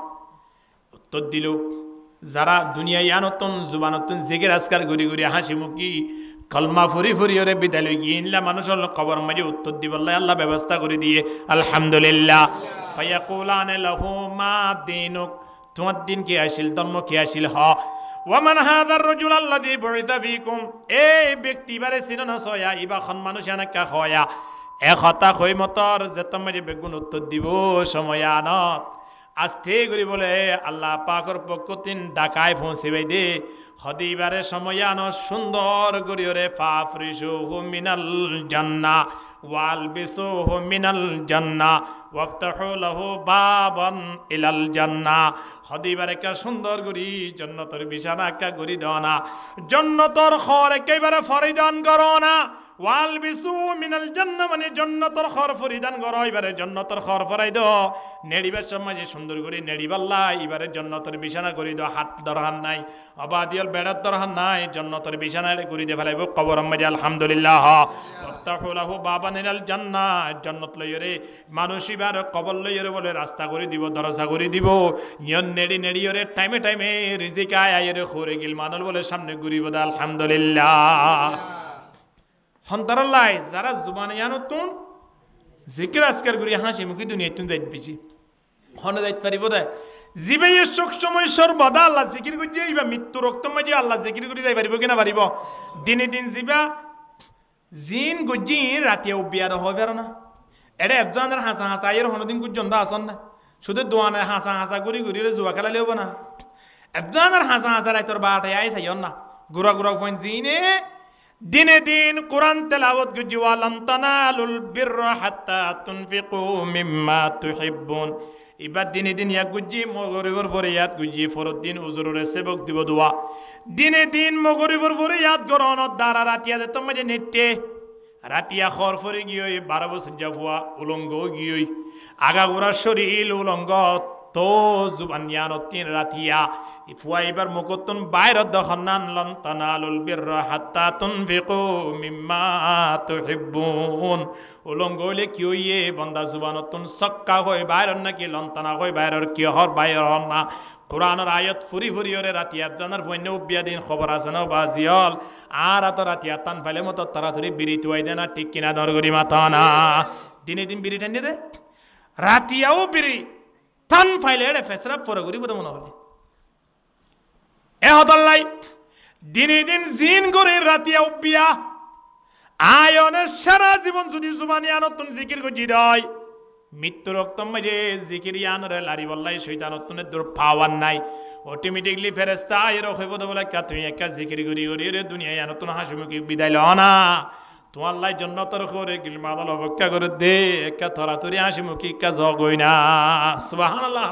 উত্তর দিল যারা দুনিয়া ইয়ানতন জুবানতন জেগের আজকার ঘুরি ঘুরি হাসি মুখি কলমা ফুরি ফুরি ওরে বিদ্যালয় গিয়ে ইনলা মানুষের কবর মাঝে উত্তর দিবল্লাই আল্লাহ ব্যবস্থা করে দিয়ে আলহামদুলিল্লাহ ফায়াকুলানে লাহু মা দীনুক তোমার দিন কি আসিল ধর্ম কি আসিল হ ওয়ামান হাদার রাজুল আল্লাযী বুইসা ফীকুম এই ব্যক্তি বারে সিননা সয়া ইবা খন মানুষ আনাকা হয়া এক হতা হই মতর যে তোমারে বেগুন উত্তর দিব সময় আনত আস্তে করে বলে আল্লাহ পাকর পক্ষ তিন ডাকায় পৌঁছে দে হদিবারে সময় আনো সুন্দর করিওরে ফাফরিসু মিনাল জান্নাহ ওয়ালবিসুহু মিনাল জান্নাহ ওয়াফতাহু লাহু বাবান ইলাল জান্নাহ হদিবারে কা সুন্দর করি জান্নাতের বিছানা কা করি দাও না জান্নাতের খর একেবারে ফরিদান করো না ওয়ালবিসু মিনাল জান্নাহ মানে জান্নাতের খর ফরিদান করো এবারে জান্নাতের খর ফরাই দাও নেড়িবার সময় যে সুন্দর করে নেড়িবাল্লা এবারে জান্নাতের বিছানা করি দাও হাত দরহান নাই অবাদিয়াল বেড়ার দরহান নাই জান্নাতের বিছানা করি দে ফেলাইব কবর মাঝে আলহামদুলিল্লাহ ওয়াফতাহু লাহু বাবান ইলাল জান্নাহ জান্নাত লইরে মানুষ এবার কবর লইরে বলে রাস্তা করে দিব দরজা করে দিব ইয়ন নেড়ি নেড়ি ওরে টাইমে টাইমে রিজিক আয় আয়রে খরে গিল মানুষ বলে সামনে ঘুরিব দা আলহামদুলিল্লাহ হন্তারাল্লাই যারা জুবানে জানতুন জিকির আজকার করি হাসি মুখি দুনিয়া তুন যাইতে পিছি হনে যাইতে পারিব দে জিবে সব সময় সর্বদা আল্লাহ জিকির করি যাইবা মৃত্যু রক্ত মাঝে আল্লাহ জিকির করি যাই পারিব কিনা পারিব দিনে দিন জিবা জিন গুজি রাতিয়া উবিয়াদ হবে না এটা একজনের হাসা হাসা এর হনদিন গুজন্দা আসন না শুধু দোয়ানে হাসা হাসা ঘুরি ঘুরি জুয়া খেলা লিব না একজনের হাসা হাসা রাইতর বাটাই আই চাইন না গুড়া গুড়া ফোন জিনে দিনে দিন কোরআন তেলাওয়াত গুজি ওয়ালান তানালুল বিররা হাত্তা তুনফিকু মিম্মা তুহিব্বুন ইবাদ দিনে দিন ইয়া গুজি মগরিবর ফরিয়াদ গুজি ফরদিন উজুরের সেবক দিব দোয়া দিনে দিন মগরিবর ফরিয়াদ গরন দ্বারা রাতিয়া দে তোমাজে নেটে রাতিয়া খর ফরি গিয়ে 12 বছর যাওয়া উলঙ্গ গিয়ে আগাগোড়া শরীর উলঙ্গ তো জুবানিয়ান তিন রাতিয়া ইফুয়া এবার মুকতন বাইর দহনান লন তানালুল বিররা হাত্তা তুনফিকু মিম্মা তুহিব্বুন উলঙ্গ হইলে কি হইয়ে বন্দা জুবানতুন সক্কা হই বাইর নাকি লন্তানা হই বাইরর কি হর বাইর না কোরআনের আয়াত ফুরি ফুরি ওরে রাতিয়া জানার বন্য উবিয়া দিন খবর আছে না বাজিয়ল আর এত রাতিয়া তান ফাইলে মতো তাড়াতাড়ি বিড়ি তুয়াই দেনা ঠিক কিনা দরগরি মাথা না দিনে দিন বিড়ি টানিয়ে দে রাতিয়াও বিড়ি তান ফাইলে এড়ে ফেসরা পরে করি বোধ মনে হলে এ হতাল্লাই দিনে দিন জিন করে রাতিয়া উবিয়া আয়নের সারা জীবন যদি জুবানি আনতুন জিকির গজি দেয় মৃত্যু রক্তম মাঝে জিকির ইয়ানরে লারি বললাই শৈতানতুনের দূর পাওয়ার নাই অটোমেটিকলি ফেরেস্তা আয়ের হইব বলে কা তুমি একা জিকির করি করি রে দুনিয়ায় আনতুন হাসিমুখী বিদায় ল না তোমার লাই জন্নতর করে গিল মাদল অপেক্ষা করে দে একা থরাথরি হাসিমুখী কা জগই না সুবহানাল্লাহ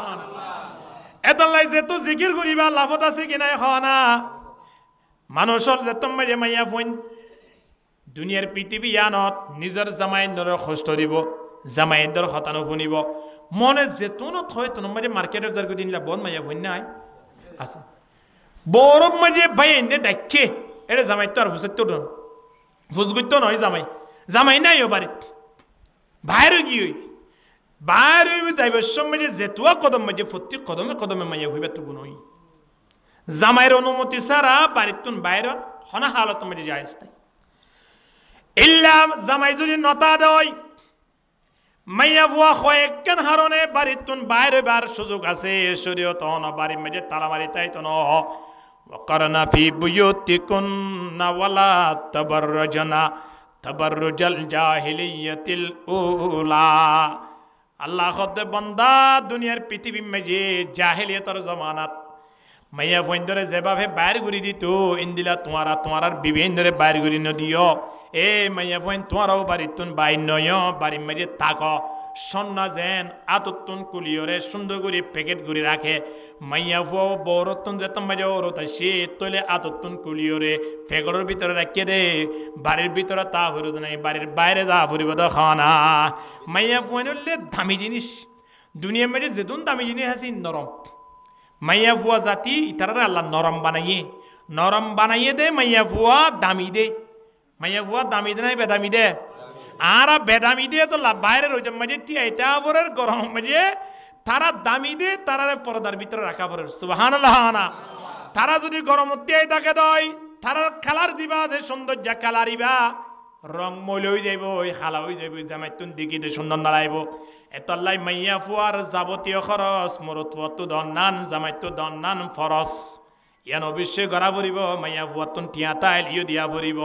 এতলাই যে তো জিকির করিবা লাভত আছে কিনা হয় না মানুষের যে তুমি মাইয়া ফোন দুনিয়ার পৃথিবী আনত নিজের জামাইন্দর কষ্ট দিব জামাইন্দর হতানো শুনিব মনে যেতনত হয় তো মানে মার্কেটের যার দিন বন মাইয়া ফোন নাই আছে বরফ মাঝে ভাই এনে ডাকে এটা জামাই তো আর হুসের ফুসগুত নয় জামাই জামাই নাই ও বাড়িত বাইরে গিয়ে বাইরে যাইবার সময় যেতুয়া কদম মাঝে প্রত্যেক কদমে কদমে মাইয়া হইবে তো গুণ জামাইয়ের অনুমতি ছাড়া বাড়ির তুন বাইর হনা হালত মাঝে যায় ইল্লা জামাই যদি নতা দেয় মাইয়া বুয়া কয়েকখান হারণে বাড়ির তুন বাইরে বার সুযোগ আছে শরীয়ত বাড়ির মাঝে তালা মারি তাই তো وقرنا في بيوتكن ولا تبرجن تبرج الجاهلية الأولى আল্লাহ খদ্দে বন্দা দুনিয়ার পৃথিবী মাঝে জাহেলিয়তের জমানাত মাইয়া ফইন্দরে যেভাবে বাইর ঘুরি দিত ইন্দিলা তোমার বিভিন্ন বাইর ঘুরি নদিও এ মাইয়া ফইন তোমারও বাড়ির তুন বাইর নয় বাড়ির মাঝে থাক সন্না যেন আততুন কুলিয়রে সুন্দর করে প্যাকেট ঘুরি রাখে মাইয়া ফুয়াও বৌরতুন যেতাম মাঝে ওরত সে তলে আততুন কুলিয়রে প্যাকেটের ভিতরে রাখিয়ে দে বাড়ির ভিতরে তা ফুরত নাই বাড়ির বাইরে যা ফুরিব তো খানা মাইয়া ফুয়ান হলে দামি জিনিস দুনিয়ার মাঝে যেতুন দামি জিনিস আছে নরম মাইয়া ফুয়া জাতি ইতারা আল্লাহ নরম বানাইয়ে দে মাইয়া ফুয়া দামি দে মাইয়া ফুয়া দামি দে নাই বেদামি দে আর বেদামি দিয়ে তো বাইরে রয়েছে মাঝে তিয়াইটা পরের গরম মাঝে তারা দামি দিয়ে তারা পর্দার ভিতরে রাখা পরে সুবহানাল্লাহ না তারা যদি গরম তিয়াই থাকে দয় তারা খেলার দিবা যে সৌন্দর্য খেলারিবা রং মইল হয়ে যাইব ওই খালা হয়ে যাইব জামাইতুন দিকিতে সুন্দর নাড়াইব এতলাই মাইয়া ফুয়ার যাবতীয় খরচ মরত তো দন্নান জামাইতো দন্নান ফরস ইয়ান অবশ্যই গড়া ভরিব মাইয়া বুয়াতুন টিয়া তাইল ইও দিয়া ভরিব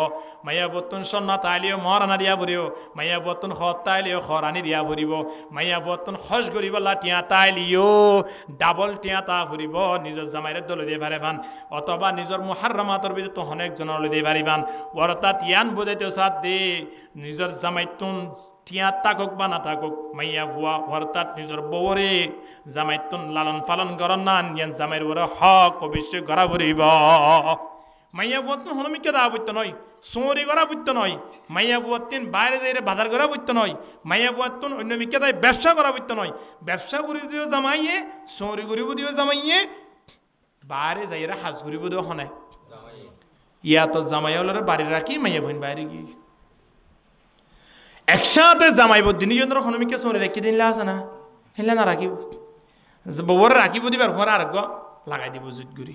মাইয়া বুয়াতুন স্বর্ণ তাইলিও মহারানা দিয়া ভরিব মাইয়া বুয়াতুন খত তাইলিও খরানি দিয়া ভরিব মাইয়া বুয়াতুন খস গরিবলা টিয়া তাইলিও ডাবল টিয়া তা ভরিব নিজের জামাইরে দলে দিয়ে পারিবান অথবা নিজের মুহাররামাতর ভিতরে তো অনেক জনের দিয়ে পারিবান অর্থাৎ ইয়ান বুঝাইতে সাথ দে নিজের জামাইতুন টিয়া তাকক বা না তাকক মাইয়া ভুয়া অর্থাৎ নিজের বউরে জামাইতুন লালন পালন করেন না ইয়ান জামাইর ওরা হক অবশ্যই গড়া ভরিব মাইয়া বুয়াতুন হনমিকে দা বইত নয় সোঁরি গড়া বইত নয় মাইয়া বুয়াতুন বাইরে যাইরে বাজার গড়া বইত নয় মাইয়া বুয়াতুন অন্য মিকে দায় ব্যবসা করা বইত নয় ব্যবসা করিব দিও জামাইয়ে সোঁরি করিব দিও জামাইয়ে বাইরে যাইরে হাজ করিব দিও হনে ইয়া তো জামাই হলে বাড়ি রাখি মাইয়া বোন বাইরে গিয়ে একসাথে জামাইব দিনজনের হনমিকে সোঁরে রেখে দিনলে আছে না হেলে না রাখিব বউরে রাখিব দিবার পরে আর লাগাই দিব জুত গুড়ি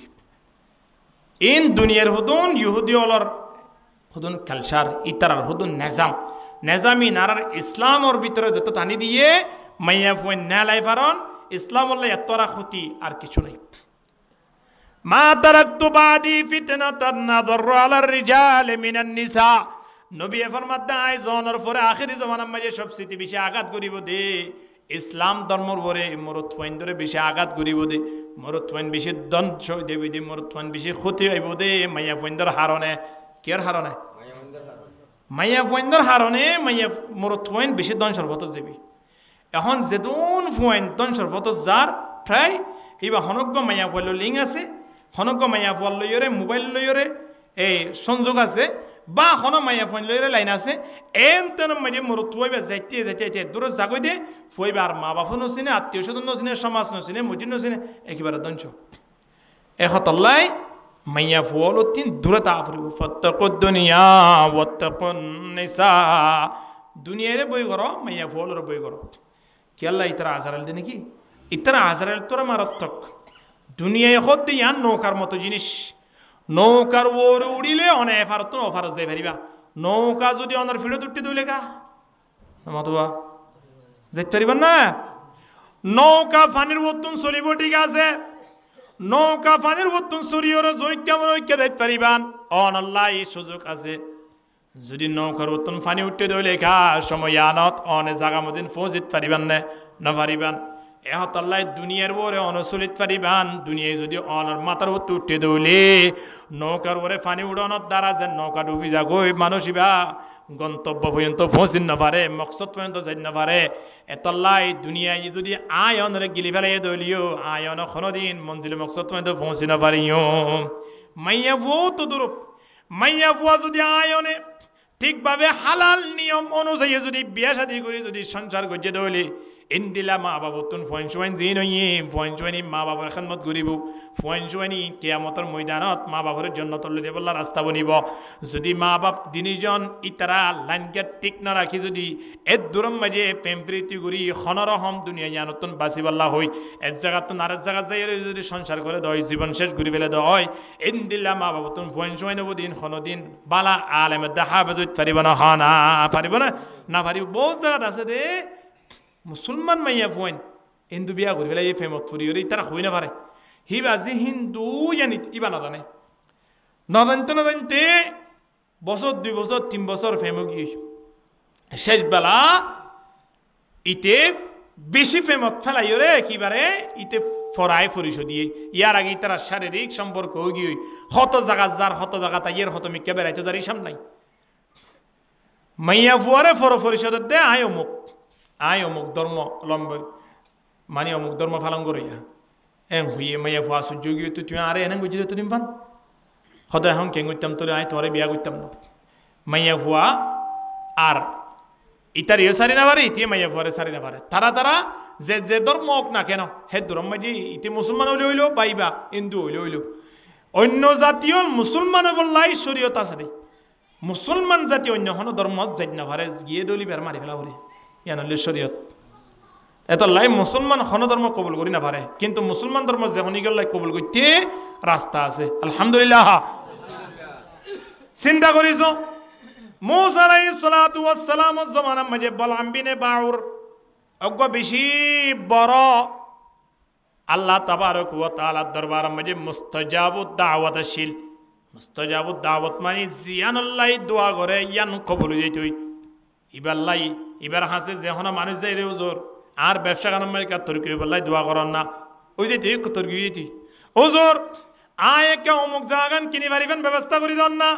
ইন দুনিয়ার হুদুন ইহুদি অলর হুদুন কালচার ইতারার হুদুন নেজামি নারার ইসলামর ভিতরে যত টানি দিয়ে মাইয়া ফুয়েন নেলাই পারন ইসলাম আল্লাহ এতরা ক্ষতি আর কিছু নাই মা তারাকতু বাদি ফিতনাতান নাযরু আলার রিজাল মিনান নিসা নবী ফরমাত দাই জনের পরে আখেরি জামানার মাঝে সবচেয়ে বেশি আঘাত করিব দে ইসলাম ধর্মর পরে মরদ ফাইন ধরে বেশি আঘাত করিব দে মরদ ফাইন বেশি ধ্বংস দেবী দে মরদ ফাইন বেশি ক্ষতি হইব দে মাইয়া ফাইন্দর হারণে কেয়ার হারণে মাইয়া ফাইন্দর হারণে মাইয়া মরদ ফাইন বেশি ধ্বংসর পথ যাবি এখন যেদুন ফাইন ধ্বংসর পথ যার প্রায় এইবার হনজ্ঞ মাইয়া ফাইল লিঙ্ক আছে হনজ্ঞ মাইয়া ফাইল লইরে মোবাইল লইরে এই সংযোগ আছে বা হনো মাইয়া ফোন লইরে লাইন আছে এন তেন মাঝে মরত ফুয়াইবা যাইতে যাইতে দূর জাগই দে ফুয়াইবা আর মা বাপও নচিনে আত্মীয় স্বজন নচিনে সমাজ নচিনে মসজিদ নচিনে একেবারে ধ্বংস এখতল্লাই মাইয়া ফুয়াল তিন দূরে তা ফুরিব ফত্তাকুদ দুনিয়া ওয়াত্তাকুন নিসা দুনিয়ারে বই করো মাইয়া ফুয়ালের বই করো কি আল্লাহ ইতারা আজারাল দে নাকি ইতারা আজারাল তোরা মারাত্মক দুনিয়ায় হত ইয়ান নৌকার মতো জিনিস নৌকার ওর উড়িলে অনে এফারত অফারত যাই পারিবা নৌকা যদি অনার ফিরত উঠতে দিলে কা মতবা যাইতে পারিবেন না নৌকা পানির বর্তন চলিব ঠিক আছে নৌকা পানির বর্তন চলিওর জয় কেমন ঐক্য যাইতে পারিবান অন আল্লাহ এই সুযোগ আছে যদি নৌকার বর্তন পানি উঠতে দিলে কা সময় আনত অনে জাগা মদিন পৌঁছিত পারিবান না পারিবান এহতাল্লাই দুনিয়ার ওরে অনচলিত পারিবান দুনিয়ায় যদি অনর মাথার ওতে উঠতে দৌলে নৌকার ওরে পানি উড়ানোর দ্বারা যে নৌকা ডুবি যাগই মানুষিবা গন্তব্য পর্যন্ত পৌঁছিন না পারে মকসদ পর্যন্ত যাই না পারে এতল্লাই দুনিয়ায় যদি আয়নরে গিলি ফেলাই দলিও আয়ন কোনোদিন মঞ্জিল মকসদ পর্যন্ত পৌঁছি না পারিও মাইয়া বুয়াও তো দূর মাইয়া বুয়া যদি আয়নে ঠিকভাবে হালাল নিয়ম অনুযায়ী যদি বিয়া শাদী করে যদি সংসার গজে দৌলে ইন্দিলা মা বাবতুন ফোয়াইন জি নইয়ে ফোয়াইনি মা বাবার খেদমত করিব ফোয়াইনি কেয়ামতর ময়দানত মা বাবার জন্য তল্লে দেবল্লা রাস্তা বনিব যদি মা বাপ দিনিজন ইতারা লাইনকে ঠিক না রাখি যদি এর দূরম মাঝে প্রেম প্রীতি করি খনরহম দুনিয়া জানতন বাঁচিবাল্লা হই এক জায়গাতন আর এক জায়গা যাই যদি সংসার করে দেয় জীবন শেষ ঘুরি ফেলে দেয় ইন্দিলা মা বাবতুন ফোয়াইন দিন খনদিন বালা আলেমে দেখা বেজত পারিব না না পারিব না পারিব বহুত জায়গাত আছে দে মুসলমান মাইয়া ফুয়াইন হিন্দু বিয়া করি পেলাই এই ফেমত ফুরি তারা হই না পারে হিবা যে হিন্দু জানি ইবা নাজানে নজানতে বছর 2 বছর 3 বছর ফেম গিয়ে শেষ বেলা ইতে বেশি ফেমত ফেলাই রে একেবারে ইতে ফরাই ফরিস দিয়ে ইয়ার আগে তারা শারীরিক সম্পর্ক গিয়ে হত জায়গা যার হত জায়গা তাই এর হত মিকে বেড়াইতে তার হিসাব নাই মাইয়া ফুয়ারে ফর ফরিষদের দে আয় অমুক ধর্ম লম্ব মানে অমুক ধর্ম পালন করিয়া হুইয়ে মাইয়া ফুয়া সূর্য গিয়ে তো তুই আরে এনে বুঝিলে তুমি পান সদায় এখন কেন করতাম তোরে আয় তোরে বিয়া করতাম না মাইয়া ফুয়া আর ইতার ইয়ে সারি না পারে ইতিয়ে মাইয়া ফুয়ারে সারি না পারে তারা যে ধর্ম হোক না কেন হে ধর্ম মাঝে ইতি মুসলমান হইলে হইলো পাইবা হিন্দু হইলে অন্য জাতীয় মুসলমান বললাই শরীয়ত আছে রে মুসলমান জাতীয় অন্য কোনো ধর্ম যাই না পারে গিয়ে দলি বের মারি ফেলা বলে ইয়ানলে শরীয়ত এত লাই মুসলমান কোনো ধর্ম কবুল করি না পারে কিন্তু মুসলমান ধর্ম যখন লাই কবুল করতে রাস্তা আছে আলহামদুলিল্লাহ চিন্তা করিস মুসা আলাইহিস সালাতু ওয়াস সালাম জামানার মাঝে বলআম বিনে বাউর অজ্ঞ বেশি বড় আল্লাহ তাবারক ওয়া তাআলার দরবার মাঝে মুস্তাজাবুদ দাওয়াত আসিল। মুস্তাজাবুদ দাওয়াত মানে জিয়ানুল্লাহ দোয়া করে ইয়ান কবুল হয়ে যাইতই। এবার হাসে যখন মানুষ যাই রে হুজুর আর ব্যবসা কারণ মালিকা তর্কি বললাই দোয়া করেন না, ওই যে তর্কি হইতি হুজুর আয় একে অমুক জায়গান কিনি পারিবেন ব্যবস্থা করি দেন না,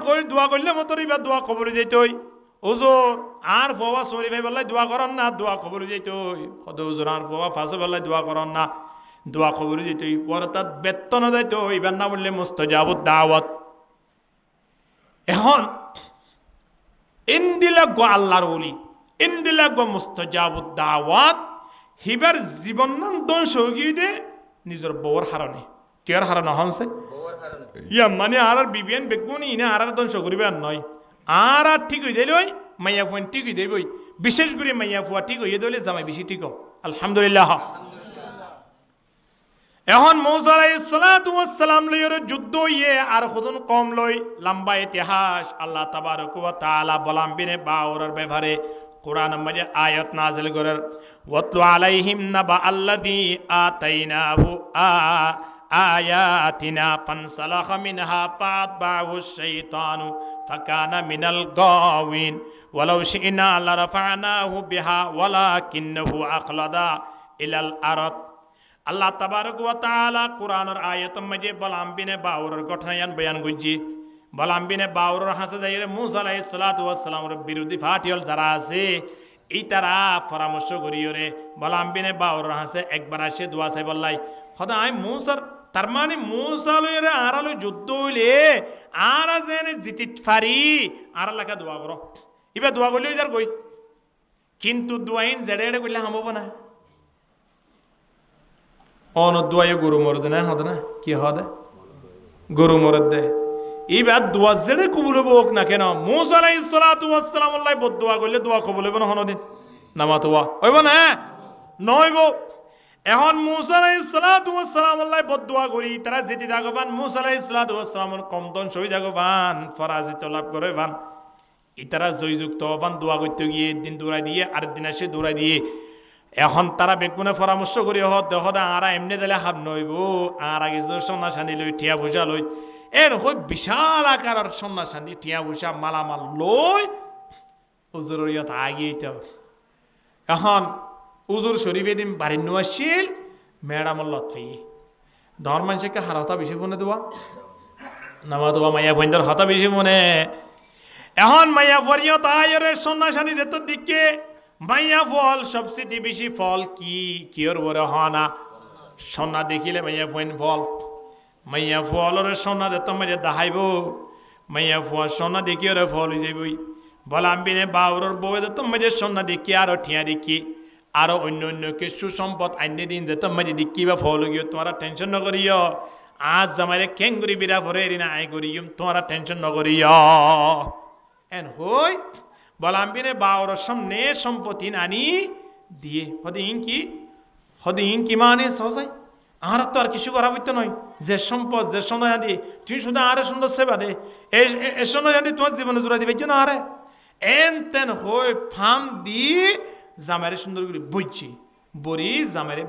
কই দোয়া করলে মতো এবার দোয়া কবুল হয়ে যাইতই। হুজুর আর ফোয়া সরি ভাই বললাই দোয়া করেন না, দোয়া কবুল হয়ে যাইতই। কত হুজুর আর ফোয়া ফাঁসে বললাই দোয়া করেন না, দোয়া কবুল হয়ে যেতই। পরে তার বেতন যাইতো এবার না বললে মুস্তাজাবুদ দাওয়াত। এখন ইন্দিলাগ আল্লাহর ওলি ইন্দিলাগ মুস্তাজাবুদ দাওয়াত হিবার জীবন নাম ধ্বংস হয়ে দে নিজের বউর হারণে। কেয়ার হারানো হনছে ইয়া মানে আর বিবিয়ান বেগুনি না আর ধ্বংস করিবে আর নয়। আর ঠিক হয়ে যাইল মাইয়া ফুয়ান ঠিক হয়ে যাইবই, বিশেষ করে মাইয়া ফুয়া ঠিক হয়ে দিলে জামাই বেশি ঠিক আলহামদুলিল্লাহ। এখন মূসা আলাইহিস সালাতু ওয়াস সালাম লইর যুদ্ধ ইয়ে আর খুদন কম লই লম্বা ইতিহাস। আল্লাহ তাবারক ওয়া তাআলা বলাম বিনে বাওরার ব্যাপারে কোরআন মাঝে আয়াত নাযিল করার ওয়াতলু আলাইহিম নাবা আল্লাযী আতাইনাহু আয়াতিনা ফানসালাখা মিনহা ফাতবাহু শাইতানু ফাকানা মিনাল গাওয়িন ওয়ালাউ শি'না লারাফা'নাহু বিহা ওয়ালাকিন্নাহু আখলাদা ইলাল আরদ। আল্লাহ তাবারক ওয়া তাআলা কোরআনের আয়াতের মাঝে বলাম বিনে বাওরের ঘটনায়ান বয়ান করছি। বলাম বিনে বাওরের হাসে যাইরে মূসা আলাইহিস সালাতু ওয়াস সালামের বিরোধী পার্টিল যারা আছে এই তারা পরামর্শ করিও রে বলাম বিনে বাওরের হাসে একবার আসে দোয়া চাই বললাই খোদাই মূসার তার মানে মূসা লইরে আরালো যুদ্ধ হইলে আর যেনে জিতিত পারি আর লেখা দোয়া করো। এবার দোয়া করলে যার কই কিন্তু দোয়াইন জেড়ে এড়ে করলে হামব না। অনদুয়ায় গরু মরদে না হদে না কি হদে গরু মরদ দে। এবার দোয়া জেড়ে কবুল হোক না কেন মূসা আলাইহিস সালাতু ওয়াস সালাম আল্লাহ বদদোয়া করলে দোয়া কবুল হবে না হনদিন নামাতোয়া হইব না নইব। এখন মূসা আলাইহিস সালাতু ওয়াস সালাম আল্লাহ বদদোয়া করি তারা যেতে থাকবান মূসা আলাইহিস সালাতু ওয়াস সালামের কমতন শহীদ থাকবান ফরাজিত লাভ করে বান ইতারা জয়যুক্ত হবান দোয়া করতে গিয়ে একদিন দৌড়াই দিয়ে আরেকদিন আসে দৌড়াই দিয়ে। এখন তারা বেগুনে পরামর্শ করি দেখ আর এমনি দিলে হাব নইব আর আগে সোনা সানি লই টিয়া পয়সা লই এর হই বিশাল আকার সোনা সানি টিয়া পয়সা মালামাল লই উজুর ইয়াত আগিয়ে। এখন উজুর শরীফে দিন বাড়ির নো আসছিল ম্যাডামর লতফি ধর মানুষকে হার হতা বেশি মনে দেওয়া নামা দেওয়া মাইয়া বইন্দর হতা বেশি মনে। এখন মাইয়া পরিও তাই সোনা সানি দিত দিকে মাইয়া ফল সবচেয়ে বেশি ফল কি কিয়র বড় হনা সোনা দেখিলে মাইয়া ফোন ফল মাইয়া ফলর সোনা দে তো মাঝে দাহাইব মাইয়া ফুয়া সোনা দেখি ওরে ফল হয়ে যাবই বলাম বিনে বাউরর বউ দে তো মাঝে সোনা দেখি আরো ঠিয়া দেখি আরো অন্য অন্য কিছু সম্পদ আইনে দিন যে তো মাঝে দেখি বা ফল গিয়ে তোমরা টেনশন নকরিও আজ জামাইরে কেঙ্গুরি বিরা ভরে এরিনা আই করিম তোমরা টেনশন নকরিও এন হই বলাম বিনে বাউরর সামনে সম্পত্তি আনি দিয়ে হদিন কি মানে সহজাই আর তো আর কিছু করা বইতে নয় যে সম্পদ যে সোনা দিয়ে তুমি শুধু আরে সুন্দর সেবা দে এ সোনা দিয়ে তোমার জীবনে জোড়া দিবে না আরে এন তেন হই ফার্ম দিয়ে জামাইরে সুন্দর করে বুঝছি বরি জামাইরে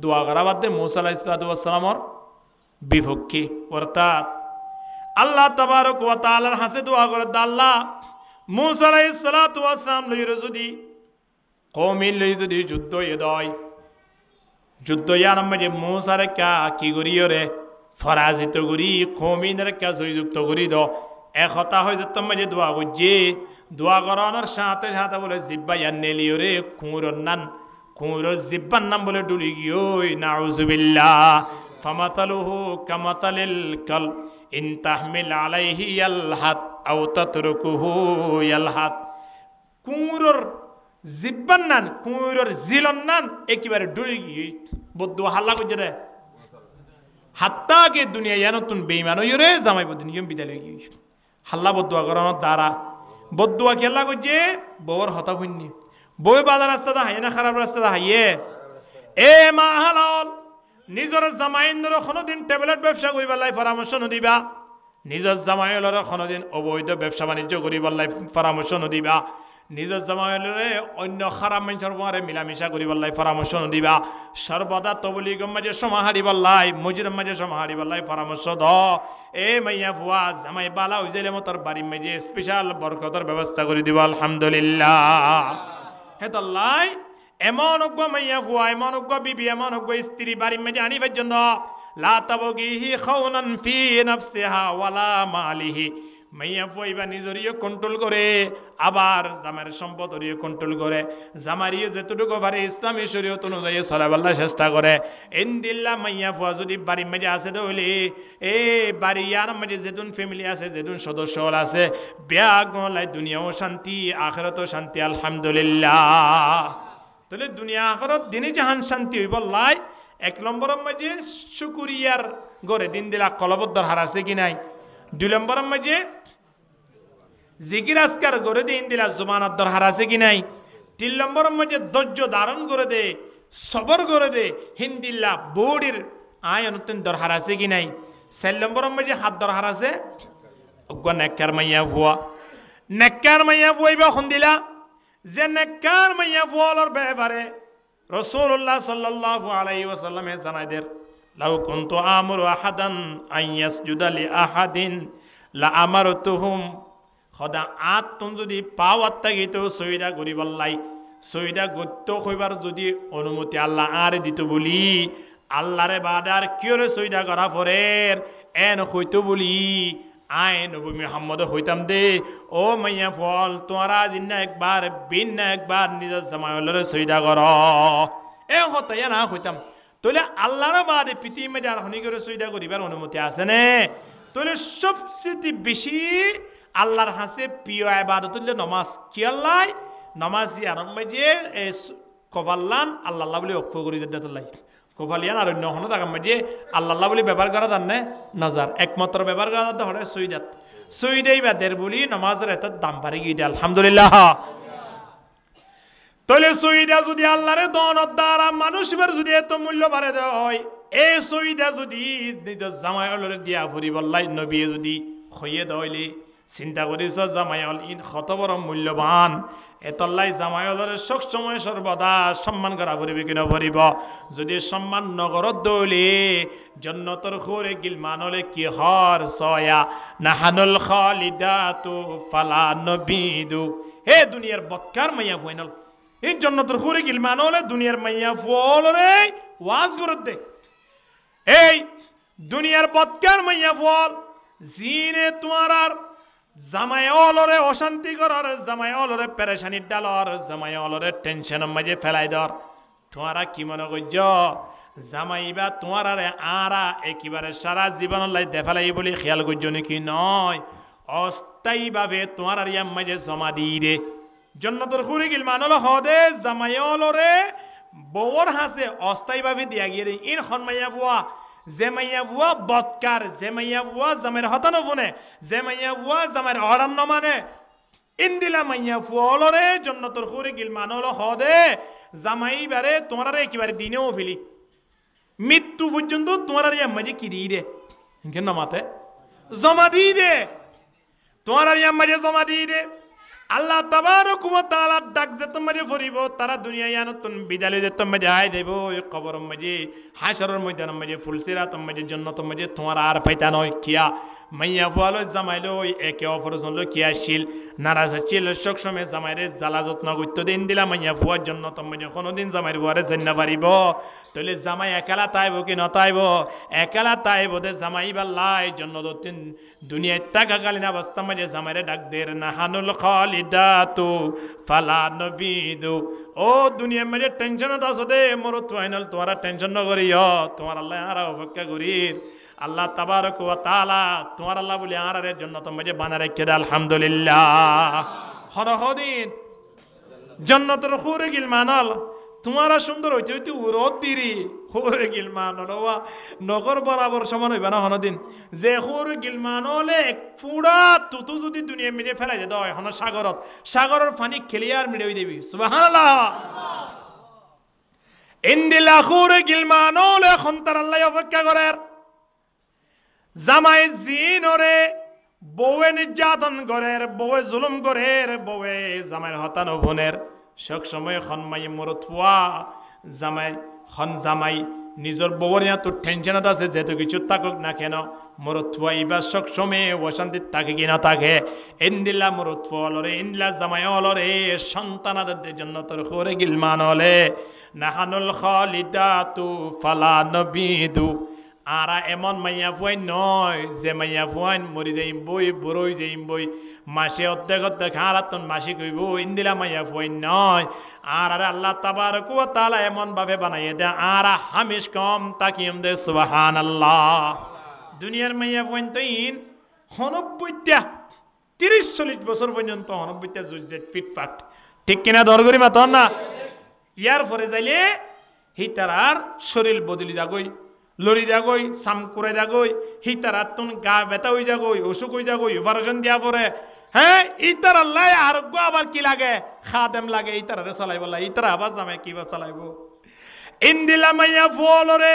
দোয়া করা বাদ দে মূসা আলাইহিস সালামের বিপক্ষে অর্থাৎ আল্লাহ তাবারক ওয়া তাআলার হাসে দোয়া করে আল্লাহ মূসা আলাইহিস সালাম লইরে যদি কওমিল লই যদি যুদ্ধ এদয় যুদ্ধ ইয়ার মাঝে মূসার কা কি করিও রে ফরাজিত করি কওমিনের কা জয়যুক্ত করি দ এক হতা হয়ে যেত মাঝে দোয়া করছে দোয়া করানোর সাথে সাথে বলে জিব্বা ইয়ান নেলিও রে কুঁড়োর জিব্বার নাম বলে ডুলি গিয়ে নাউজুবিল্লাহ ফামাতালুহু কামাতালিল কাল ইন তাহমিল আলাইহি ইয়ালহাত আও তাতরুকুহু ইয়ালহাত। কুঁড়োর জিব্বান নান কুঁড়োর জিলন নান একেবারে ডুলি গিয়ে বদ্ধ হাল্লা করছে রে হাত্তাকে দুনিয়া ইয়ানতুন বেঈমান হইরে জামাই বদিন ইয়ম বিদায় গিয়ে হাল্লা বদুয়া করানোর দ্বারা বদুয়া খেলা করছে বউর হতা হইনি বই বাজার রাস্তাটা হাইয়ে না খারাপ রাস্তাটা হাইয়ে এ মা হালাল নিজের জামাইন্দর কোনোদিন ট্যাবলেট ব্যবসা করিবার লাই পরামর্শ নদিবা নিজের জামাইলর কোনোদিন অবৈধ ব্যবসা বাণিজ্য করিবার লাই পরামর্শ নদিবা নিজের জামাইরে অন্য খারাপ মানুষের পরে মিলামিশা করি বললাই পরামর্শ দিবা সর্বদা তবলিগের মাঝে সমাহারি বললাই মসজিদের মাঝে সমাহারি বললাই পরামর্শ দ এ মাইয়া ফুয়া জামাই বালা হয়ে যাইলে মতর বাড়ির মাঝে স্পেশাল বরকতর ব্যবস্থা করে দিব আলহামদুলিল্লাহ হে তল্লাই এমন অজ্ঞ মাইয়া ফুয়া এমন অজ্ঞ বিবি এমন অজ্ঞ স্ত্রী বাড়ির মাঝে আনিবার জন্য লা তাবগিহি খাওনান ফি নাফসিহা ওয়ালা মালিহি মাইয়া ফুয়াইবা নিজরিও কন্ট্রোল করে আবার জামার সম্পদরিও কন্ট্রোল করে জামারিও যেতটুকু পারে ইসলামী শরীয়ত অনুযায়ী চলাবার চেষ্টা করে ইনদিল্লা মাইয়া ফুয়া যদি বাড়ির মাঝে আছে তাহলে বাড়িয়ার মাঝে যেতুন ফ্যামিলি আছে যেতুন সদস্য আছে ব্যাগ গলাই দুনিয়াও শান্তি আখিরাতও শান্তি আলহামদুলিল্লাহ তাহলে দুনিয়া আখিরাত দিনে জাহান শান্তি হইব লাই এক নম্বরের মাঝে শুকুরিয়ার গড়ে দিন দিলা কলবদ্দর হার আছে কি নাই দুই নম্বরের মাঝে জিকির আজকার করে দিন দিলা জুবানত দরকার আছে কি নাই তিন নম্বরের মধ্যে ধৈর্য ধারণ করে দে সবর করে দে হিন্দিল্লা বডির আয় অনুত্তন দরকার আছে কি নাই চার নম্বরের মধ্যে হাত দরকার আছে নেককার মাইয়া ফুয়াইবা হন্দিলা যে নেককার মাইয়া ফুয়ালর ব্যাপারে রাসূলুল্লাহ সাল্লাল্লাহু আলাইহি ওয়াসাল্লাম জানাইদের লাউ কুনতু আমরু আহাদান আন ইয়াসজুদা লি আহাদিন লা আমারতুহুম সদা তুম যদি পাওয়ার থাকিতো সইদা করিবল্লাই সইদা গত্য হইবার যদি অনুমতি আল্লাহ আর দিত বলি আল্লাহরে বাদার কিয়রে সইদা করা পরের এন হইতো বলি আয় নবী মুহাম্মদ হইতাম দে ও মাইয়া ফল তোরা জিন্না একবার বিন্না একবার নিজের জামাইলরে সইদা কর এ হতাইয়া না হইতাম তাহলে আল্লাহর বাদে পৃথিবী আর হনি করে সইদা করিবার অনুমতি আছে নে তাহলে সবচেয়ে বেশি আল্লাহর হাসে প্রিয় ইবাদত হইল নমাজ কি আল্লাহ নমাজ আরম্ভ যে কবাল্লান আল্লাহ বলে অক্ষ করে দিতেলাই কবালিয়ান আর অন্য হন তাকে মাঝে আল্লাহ বলে ব্যবহার করা জানে নজার একমাত্র ব্যবহার করা জানতে হরে সইদাত সইদাই বাদের বলি নমাজের এত দাম পারে গিয়ে দেয় আলহামদুলিল্লাহ তাহলে সইদা যদি আল্লাহরে দনত দ্বারা মানুষের যদি এত মূল্য বাড়ে দেওয়া হয় এই সইদা যদি নিজের জামাইলরে দিয়া ফুরি বললাই নবী যদি হইয়ে দেওয়াইলে চিন্তা করিস জামাইল ইন কত বড় মূল্যবান এতল্লাই জামাইলের সব সময় সর্বদা সম্মান করা পড়িবে কিনা পড়িব যদি সম্মান নগরত দৌলে জন্নতর খুরে গিলমানলে কি হর সয়া নাহানুল খালিদাতু ফালা নবিদু হে দুনিয়ার বৎকার মাইয়া ফুইনল এই জন্নতর খুরে গিলমানলে দুনিয়ার মাইয়া ফুলরে ওয়াজ করত দে এই দুনিয়ার বৎকার মাইয়া ফুল জিনে তোমার জামাই অলরে অশান্তি করার জামাই অলরে পেরেশানি ডালর জামাই অলরে টেনশনের মাঝে ফেলাই দর তোমারা কি মনে করছ জামাইবা তোমার আরে আরা একেবারে সারা জীবন লাই দেফালাই বলে খেয়াল করছ নাকি নয় অস্থায়ীভাবে তোমার আর ইয়ার মাঝে জমা দিয়ে দে জন্নতর খুঁড়ি গিল মানল হদে জামাই অলরে বউর হাসে অস্থায়ীভাবে দিয়া গিয়ে দে ইন হনমাইয়া বুয়া জেমাইয়া বুয়া বৎকার জেমাইয়া বুয়া জামের হতানো ফোনে জেমাইয়া বুয়া জামের অরান্ন মানে ইন্দিলা মাইয়া ফুলরে জন্নতর খুঁড়ি গিল মানল হদে জামাই বারে তোমার একেবারে দিনেও ফেলি মৃত্যু পর্যন্ত তোমার আর মাঝে কি দিয়ে দে কেন মাতে জমা দিয়ে দে তোমার আর মাঝে জমা দিয়ে দে আল্লাহ তাবারক ওয়া তাআলা ডাক যে তোমারে ফরিব তারা দুনিয়ায় আনতন বিদালে যে তোমারে আয় দেব ওই কবর মাঝে হাশরের ময়দান মাঝে ফুলসিরাত মাঝে জান্নাত মাঝে তোমার আর পাইতা নয় কিয়া মাইয়া ফুয়ালো জামাইলো একে অপরের সঙ্গে কিয়া শিল নারাজ ছিল সব সময় জামাইরে জ্বালা যত্ন করতে দিন দিলা মাইয়া ফুয়ার জন্য তোমার কোনোদিন জামাইর বুয়ারে জান্না পারিব তাহলে জামাই একালা তাইব কি নতাইব একালা তাইব দে জামাই বাল্লাই জন্য দতিন দুনিয়ায় থাকাকালীন অবস্থা মাঝে জামাইরে ডাক দের নাহানুল খালিদাতু ফালা নবিদু ও দুনিয়ার মাঝে টেনশনত আছে দে মরত ফাইনাল তোরা টেনশন নকরিও তোমার আল্লাহ আর অপেক্ষা করি আল্লাহ তাবারক ওয়া তাআলা তোমার আল্লাহ বলে আরারে জন্য তোমাকে বানা রেখে দে আলহামদুলিল্লাহ হরহদিন জান্নাতের খুরে গিল মানাল তোমারা সুন্দর হইতে হইতে উরত দিরি খুরে গিল মানাল ওয়া নগর বরাবর সমান হইবা না হনদিন যে খুরে গিল মানলে পুরা তুতু যদি দুনিয়া মিলে ফেলাই দে দয় হন সাগরত সাগরের পানি খেলিয়ার মিলে হই দেবি সুবহানাল্লাহ ইন্দিলা খুরে গিল মানলে খন্তার আল্লাহ অপেক্ষা করে জামাই জিনরে বউয়ে নির্যাতন করের, বউয়ে জুলুম করের, বউয়ে জামাইয়ের হতানো বোনের সবসময় হনমাই মরত ফুয়া জামাই হন জামাই নিজের বউর তো টেনশনত আছে যেহেতু কিছু থাকুক না কেন মরত ফুয়া ইবার সবসময় অশান্তির থাকে কিনা থাকে ইন্দিল্লা মরত ফুয়া হলরে ইন্দিল্লা জামাই হলরে সন্তানাদের জন্য তোর করে গিলমান হলে নাহানুল খালিদাতু ফালা নবিদু আরা এমন মাইয়া ফুয়াই নয় যে মাইয়া ফুয়াইন মরি যাইম বই বড়ই যাইম বই মাসে অর্ধেক হারাতন মাসি কইব ইন্দিলা মাইয়া ফুয়াই নয় আর আল্লাহ তাবারক ওয়া তাআলা এমন ভাবে বানাইয়ে দে আর হামিশ কম তাকিম দে সুবহানাল্লাহ। দুনিয়ার মাইয়া ফুয়াইন তো ইন 90টা 30-40 বছর পর্যন্ত 90টা জুজে ফিটফাট ঠিক কিনা দরগরি মাতন না ইয়ার পরে যাইলে হিতারার শরীর বদলি যাগই লড়ি যাগই সাম করে যাগই হিতার আত্মন গা ব্যথা হয়ে যাগই অসুখ হয়ে যাগই অপারেশন দিয়া পরে হ্যাঁ ইতার আল্লাহ আরোগ্য আবার কি লাগে খাদেম লাগে ইতারে চালাইব লাগে ইতারা আবার জামাই কিবা চালাইব ইন্দিলা মাইয়া ফলরে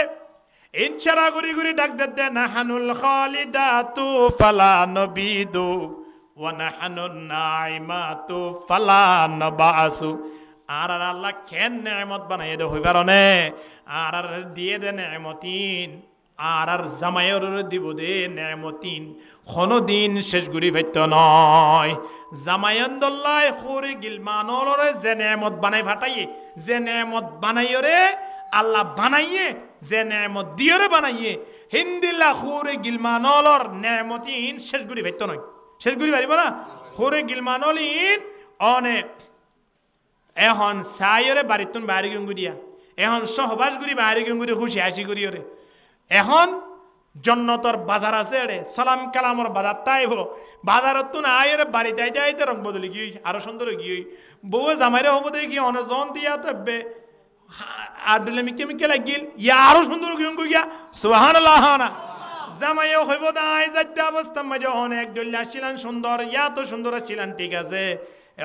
ইনশারা গুরি গুরি ডাক দে নাহানুল খালিদাতু ফালা নবিদু ওয়া নাহানুন নাইমাতু ফালা নবাসু আর আল্লাহ কেন নেয়ামত বানাইয়ে দে হইবার নে আর দিয়ে দে নেয়ামতিন আর জামাইয়ের দিব দে নেয়ামতিন কোনো দিন শেষ গুরি ভাইত নয় জামাইন্দল্লাই খুরে গিলমানলরে যে নেয়ামত বানাই ফাটাইয়ে যে নেয়ামত বানাইরে আল্লাহ বানাইয়ে যে নেয়ামত দিয়রে বানাইয়ে হিন্দিল্লা খুরে গিলমানলর নেয়ামতিন শেষ গুরি ভাইত নয় শেষ গুরি পারিব না খুরে গিলমানলিন অনেক এখন সাইরে বাড়িতুন বাইরে গঙ্গুরিয়া এখন সহবাস গুরি বাইরে গঙ্গুরি খুশি হাসি করি ওরে এখন জন্নতর বাজার আছে এড়ে সালাম কালামর বাজার তাইব বাজারত তুন আয়ের বাড়িতে আইতে আইতে রং বদলি গিয়ে আরো সুন্দর গিয়ে বউ জামাইরে হবো দেখি অনে জন দিয়া তবে আর দিলে মিকে মিকে লাগিল ইয়া আরো সুন্দর গিয়া সুবহানাল্লাহ না জামাইও হইব দাই যাইতে অবস্থা মাঝে অনেক ডল্লা ছিলেন সুন্দর ইয়া তো সুন্দর ছিলেন ঠিক আছে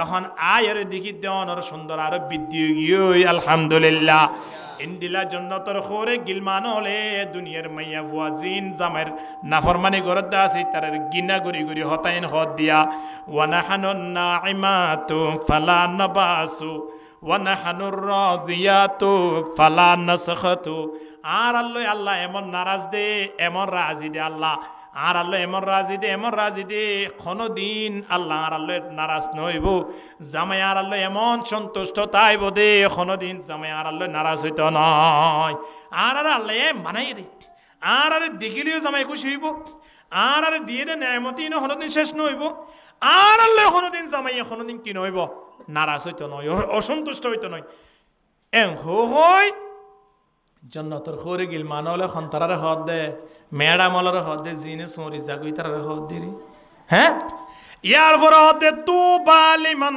এখন আয়ের দেখি দেওয়ানোর সুন্দর আরো বৃদ্ধি গিয়ে আলহামদুলিল্লাহ ইন্দিলা জন্নতর খোরে গিলমান হলে দুনিয়ার মাইয়া বুয়াজিন জামের নাফরমানি গরত আছে তার গিনা গরি গরি হতাইন হদ দিয়া ওয়ানাহানুন নাইমাতু ফালা নবাসু ওয়ানাহানুর রাদিয়াতু ফালা নাসখাতু আর আল্লাহ এমন নারাজ দে এমন রাজি দে আল্লাহ আর আল্লাহ এমন রাজি দে কোনো দিন আল্লাহ আর আল্লাহ নারাজ নইব জামাই আর আল্লাহ এমন সন্তুষ্ট তাইব দে কোনো দিন জামাই আর আল্লাহ নারাজ হইত নয় আর আল্লাহ বানাই দে আর দেখিলেও জামাই খুশি হইব আর দিয়ে দে নেয়ামতি কোনো দিন শেষ নইব আর আল্লাহ কোনো দিন জামাই কোনো দিন কি নইব নারাজ হইত নয় অসন্তুষ্ট হইত নয় এং হই জন্নতর খোরে গিল মানলে খন্তারারে হদ দে মেডামলরে হদ দে জিনে সোরি জাগুই তারারে হদ দিরি হ্যাঁ ইয়ার পর হদ দে তু বালিমান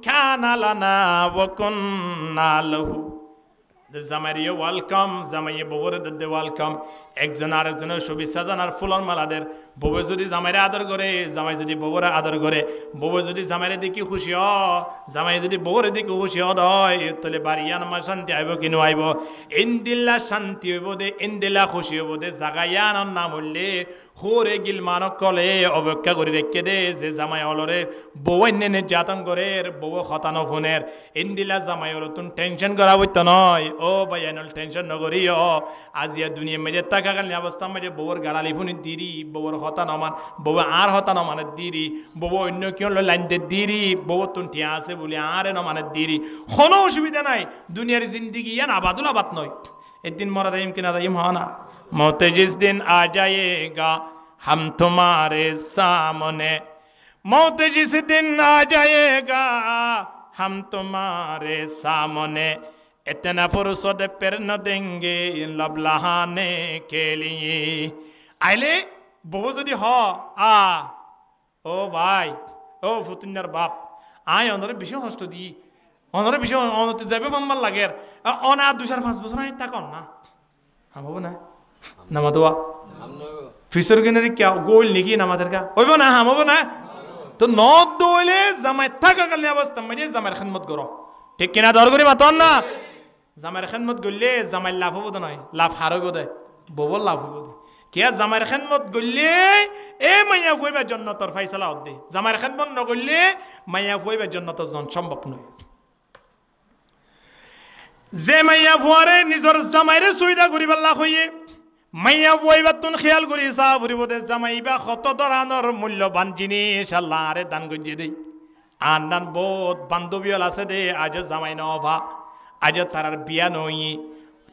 কানা লানা ওয়া কুননা লাহু জামাইয়ে ওয়েলকাম জামাইয়ে বউরে দে ওয়েলকাম একজন আরেকজনের শুভেচ্ছা জানার ফুলন মালাদের বউ যদি জামাইরে আদর করে জামাই যদি বউরে আদর করে বউ যদি জামাইরে দেখি খুশি হ জামাই যদি বউরে দেখি খুশি হয় তাহলে বাড়িয়ান আমার শান্তি আইব কিনো আইব ইন্দিল্লা শান্তি হইব দে ইন্দিল্লা খুশি হইব দে জাগাইয়ান নাম হইলে হোরে গিল মানক কলে অপেক্ষা করে রেখে দে যে জামাই অলরে বউ এনে নির্যাতন করে বউ খতানো ফোনের ইন্দিল্লা জামাই তুন টেনশন করা হইতো নয় ও ভাই এনল টেনশন নকরি আজিয়া দুনিয়া মেজে থাকাকালীন অবস্থা মেজে বউর গালালি ফুনি দিরি বউর হতা নমান বউ আর হতা নমানে দিরি বউ অন্য কেউ লাইনতে দিরি বউ তুন ঠিয়া আছে বলে আর নমানে দিরি কোনো অসুবিধা নাই দুনিয়ার জিন্দিগি ইয়ান আবাদুল আবাদ নয় একদিন মরা দাইম কিনা দাইম হ না মৌতে জিস দিন আ যায়েগা हम तुम्हारे सामने मौत जिस दिन आ जाएगा हम तुम्हारे सामने इतना फुर्सत फिर न देंगे लब लहाने के लिए आइले बहु যদি হ আ ও ভাই ও ফুতুন্নার বাপ আয় অনরে বেশি কষ্ট দি অনরে বেশি অনতে যাবে মাম্মার লাগে অনা 2-5 বছর আই তাকন না হামবো না নামা দোয়া ফিসর গেনারি क्या গোল নেকি নামাদের কা হইব না হামবো না তো নদ দইলে জামাই থাকাকালীন অবস্থা মানে জামাইর খিদমত করো ঠিক কিনা দর করি মাতন না জামাইর খিদমত করলে জামাই লাভ হবো নয় লাভ হারবো দে ববল লাভ হবো কিয়া জামাইর খেদমত করলে এ মাইয়া ফুইবার জন্য তোর ফাইসালা হদ্দে জামাইর খেদমত নকরলে মাইয়া ফুইবার জন্য তোর জন সম্ভব নয় যে মাইয়া ফুয়ারে নিজের জামাইরে সুবিধা করি পাল্লা হইয়ে মাইয়া ফুয়াইবার তুন খেয়াল করি চা ফুরিব দে জামাইবা কত ধরনের মূল্যবান জিনিস আল্লাহ আরে দান করিয়ে দেই আর নান বহুত বান্ধবীল আছে দে আজ জামাই নভা আজ তারার বিয়া নই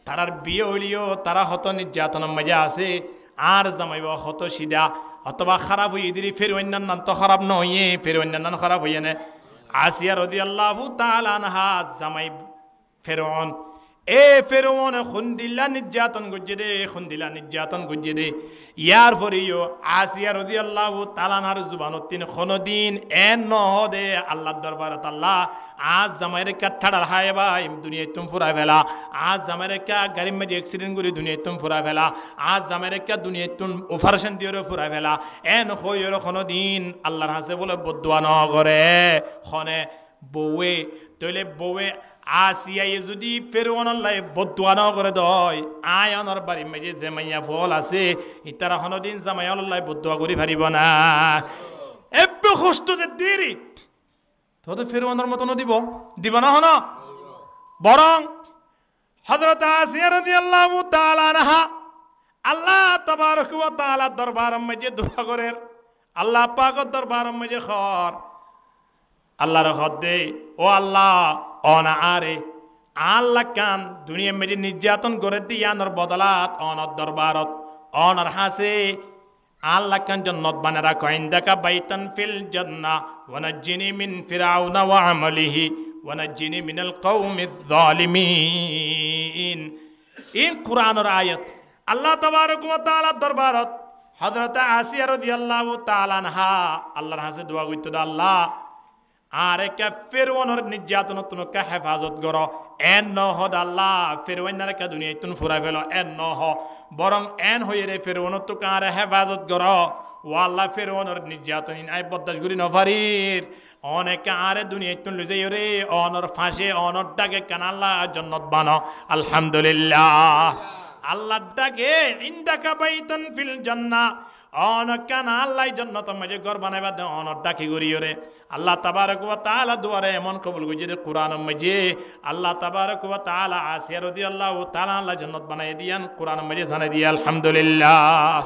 তারার বিয়ে হইলিও তারা হত নির্যাতনের মজা আছে আর জামাইবা হত সিধা অথবা খারাপ হইয়ে দিলি ফের অন্যান্য তো খারাপ নইয়ে ফের অন্যান্য খারাপ হইয়ে নে আসিয়া রাদিয়াল্লাহু তাআলা আনহা জামাই ফেরৌন এ ফেরৌন খুন্দিল্লা নির্যাতন গজ্জে দে খুন্দিল্লা নির্যাতন গজ্জে দে ইয়ার পরেও আসিয়া রাদিয়াল্লাহু তাআলা আনহার জুবানত তিন কোনদিন এন নহ দে আল্লাহর দরবারত আল্লাহ আজ জামাইরে কাঠাড়ার হায় ভাই দুনিয়ায় তুম ফুরা ফেলা আজ জামাইরে কা গাড়ি মেজে অ্যাক্সিডেন্ট করে দুনিয়ায় তুম ফুরা ফেলা আজ জামাইরে কা দুনিয়ায় তুম অপারেশন দিয়ে ফুরা ফেলা এন হইর কোনদিন আল্লাহর হাসে বলে বদুয়া ন করে খনে বউয়ে তইলে বউয়ে আসিয়াই যদি ফেরৌনের বদুয়া ন করে দয় আয়নের বাড়ি মেজে যে মাইয়া ফল আছে ইতারা কোনদিন জামাইয়াল্লাহ বদুয়া করি পারিব না এবে কষ্ট দেরি তো ফেরৌনের মতন দিব না হন বরং হযরত আসিয়া রাদিয়াল্লাহু তাআলা আনহা আল্লাহ তাবারক ওয়া তাআলা দরবার মেজে দোয়া করে আল্লাহ পাকের দরবার মেজে খর আল্লাহর হদ্দে ও আল্লাহ অনা আরে আল্লাহ কান দুনিয়া মেজে নির্যাতন করে দিয়ানোর বদলাত অনর দরবারত অনর হাসে আল্লাহ কান জান্নাত বানা রাখো ইনদাকা বাইতান ফিল জান্নাহ ওয়া নাজ্জিনি মিন ফিরাউনা ওয়া আমালিহি ওয়া নাজ্জিনি মিনাল কওমিজ জালিমিন ইন কুরআনের আয়াত আল্লাহ তাবারক ওয়া তাআলা দরবারত হযরত আসিয়া রাদিয়াল্লাহু তাআলা আনহা আল্লাহর হাসে দোয়া কইতো আল্লাহ আর কে ফেরৌনের নির্যাতন তুনকা হেফাজত করো এন নহদ আল্লাহ ফেরৌনার কে দুনিয়ায় তুন ফুরাই ফেলো এন নহ বরং এন হয়ে রে ফেরৌনত তো কারে হেফাজত করো ও আল্লাহ ফেরৌনের নির্যাতন আই বদাস গুরি নফারির অনেকে আরে দুনিয়ায় তুন লই যাই রে অনর ফাঁসে অনর ডাকে কান আল্লাহ জান্নাত বানো আলহামদুলিল্লাহ আল্লাহ ডাকে ইনদাকা বাইতান ফিল জান্নাহ অনকান আল্লাহ জান্নাত মাঝে ঘর বানাইবা দে অনর ডাকি গরিয়রে আল্লাহ তাবারক ওয়া তাআলা দুয়ারে এমন কবুল গজে দে কুরআন মাঝে আল্লাহ তাবারক ওয়া তাআলা আসিয়া রাদিয়াল্লাহু তাআলা আল্লাহ জান্নাত বানাই দিয়ান কুরআন মাঝে জানাই দিয়া আলহামদুলিল্লাহ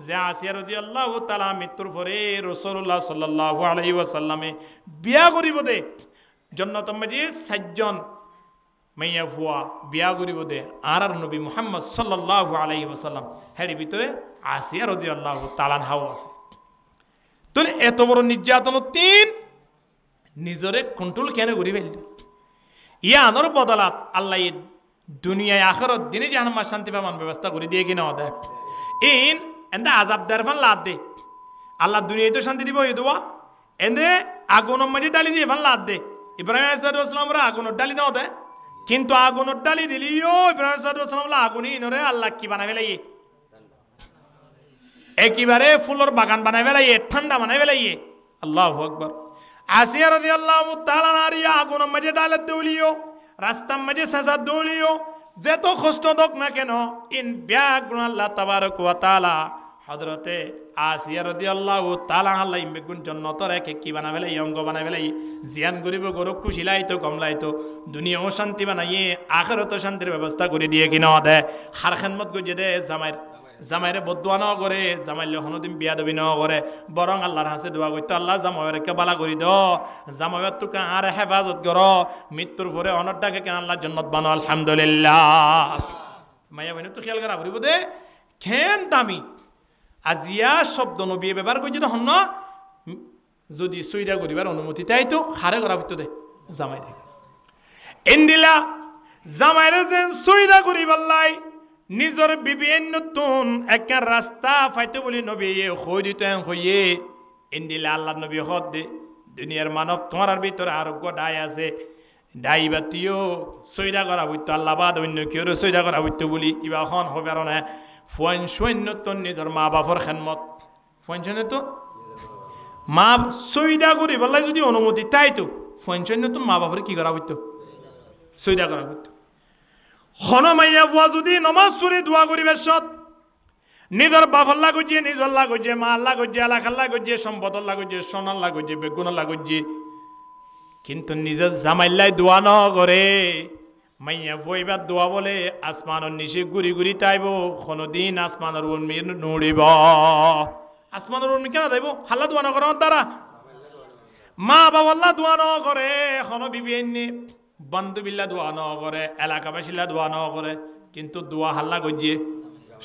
যে আসিয়া রাদিয়াল্লাহু তাআলা মৃত্যুর পরে রাসূলুল্লাহ সাল্লাল্লাহু আলাইহি ওয়াসাল্লামে বিয়া করিব দে জান্নাত মাঝে সাতজন মাইয়া ফুয়া বিয়া করিব দে আর নবী মুহাম্মদ সাল্লাল্লাহু আলাইহি ওয়াসাল্লাম হেডি ভিতরে আসিয়া রাদিয়াল্লাহু তাআলা হাও আছে তোর এত বড় নির্যাতন তিন নিজরে কন্ট্রোল কেন করি ফেলল ইয়া আনর বদলাত আল্লাহ দুনিয়ায় আখিরাত দিনে জাহান্নাম শান্তি পাবার ব্যবস্থা করে দিয়ে কিনা দেখ ইন এন্দা আযাব দারফান লাদ দে আল্লাহ দুনিয়ায় তো শান্তি দিব এই দোয়া এন্দে আগুনের মাঝে ডালি দিয়ে ভাল লাদ দে ইব্রাহিম আলাইহিস সালাম রা আগুনের ডালি না দে কিন্তু আগুনের ডালি দিলিও ইব্রাহিম আলাইহিস সালাম লা আগুনই নরে আল্লাহ কি বানাই ফেলাই একেবারে ফুলের বাগান বানাই ফেলাইয়ে ঠান্ডা বানাই ফেলাইয়ে আল্লাহু আকবার আসিয়া রাদিয়াল্লাহু তাআলা নারিয়া আগুনের মাঝে ডালে দৌলিও রাস্তার মাঝে সাজা দৌলিও যত কষ্ট দক না কেন ইন ব্যাগুন আল্লাহ তাবারক ওয়া তাআলা হযরতে আসিয়া রাদিয়াল্লাহু তাআলা আল্লাহ ইমবেগুন জান্নাতর একে কি বানাই ফেলাই অঙ্গ বানাই ফেলাই জিয়ান গরিব গরক খুশিলাইতো কমলাইতো দুনিয়াও শান্তি বানাইয়ে আখিরাতও শান্তির ব্যবস্থা করে দিয়ে কিনা দেয় হার খেদমত গজে দে জামাইরে বদুয়া ন করে জামাইলে হনদিন বিয়া দবি ন করে বরং আল্লাহর হাসে দোয়া করতে আল্লাহ জামাইরকে বালা করি দ জামাইর তোকে আর হেফাজত কর মৃত্যুর পরে অনরটাকে কেন আল্লাহ জান্নাত বানো আলহামদুলিল্লাহ মাইয়া বইন তো খেয়াল করা করিব দে খেন দামি আজিয়া শব্দ নবী ব্যবহার করছি তখন ন যদি সইদা করিবার অনুমতি তাই তো হারে করা হইতো দে জামাই দে ইন্দিলা জামাইরে যেন সইদা করিবার লাই নিজর বিবিএন নতুন একটা রাস্তা ফাইতে বলি নবী হই দিতেন হইয়ে ইন্দিলা আল্লাহ নবী হদ দে দুনিয়ার মানব তোমার ভিতরে আরোগ্য ডাই আছে ডাই বাতিও সইদা করা হইতো আল্লাহ বাদ অন্য কেউ সইদা করা হইতো বলি ইবা হন হবে না ফোন সৈন্যতন নিজর মা বাপর খেদমত ফোন সৈন্য মা সইদা করি বললাই যদি অনুমতি তাই তো ফোন সৈন্যতন মা বাপরে কি করা হইতো সইদা করা হইতো হন মাইয়া বুয়া যদি নমাজ সুরে দোয়া করিবে সৎ নিজের বাপর লাগুছে, নিজের লাগুছে, মা লাগুছে, এলাকার লাগুছে, সম্পদের লাগুছে, সোনার লাগুছে, বেগুনের লাগুছে, কিন্তু নিজের জামাইল্লাই দোয়া ন করে মাইয়া বইবার দোয়া বলে আসমানের নিচে ঘুরি ঘুরি তাইব, কোনদিন আসমানের উর্মি নড়িব। আসমানের উর্মি কেন তাইব? হাল্লা দোয়া ন করার দ্বারা মা বাবাল্লা দোয়া ন করে, এখনো বিবি এনে বান্ধবিল্লা দোয়া ন করে, এলাকাবাসীলা দোয়া ন করে, কিন্তু দোয়া হাল্লা গজিয়ে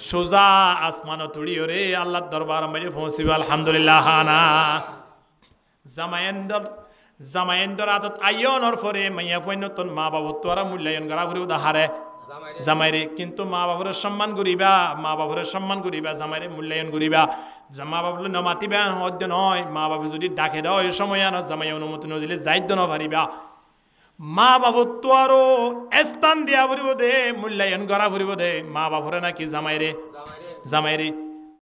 সোজা আসমান তুড়ি ওরে আল্লাহর দরবার মাঝে পৌঁছিব। আলহামদুলিল্লাহ হানা জামাইন্দর আদত আইয়নর পরে মাইয়া পৈনতন মা বাবু তোরা মূল্যায়ন করা ফুরিব দাহারে জামাইরে, কিন্তু মা বাবুর সম্মান করিবা, মা বাবুর সম্মান করিবা, জামাইরে মূল্যায়ন করিবা। মা বাবুর ন মাতিবা হদ্য নয়, মা বাবু যদি ডাকে দাও এই সময় আনো জামাই অনুমতি নদিলে যাইদ্য ন পারিবা। মা বাবু তো আরো স্থান দিয়া ফুরিব দে, মূল্যায়ন করা ফুরিব দে মা বাবুরে নাকি জামাইরে।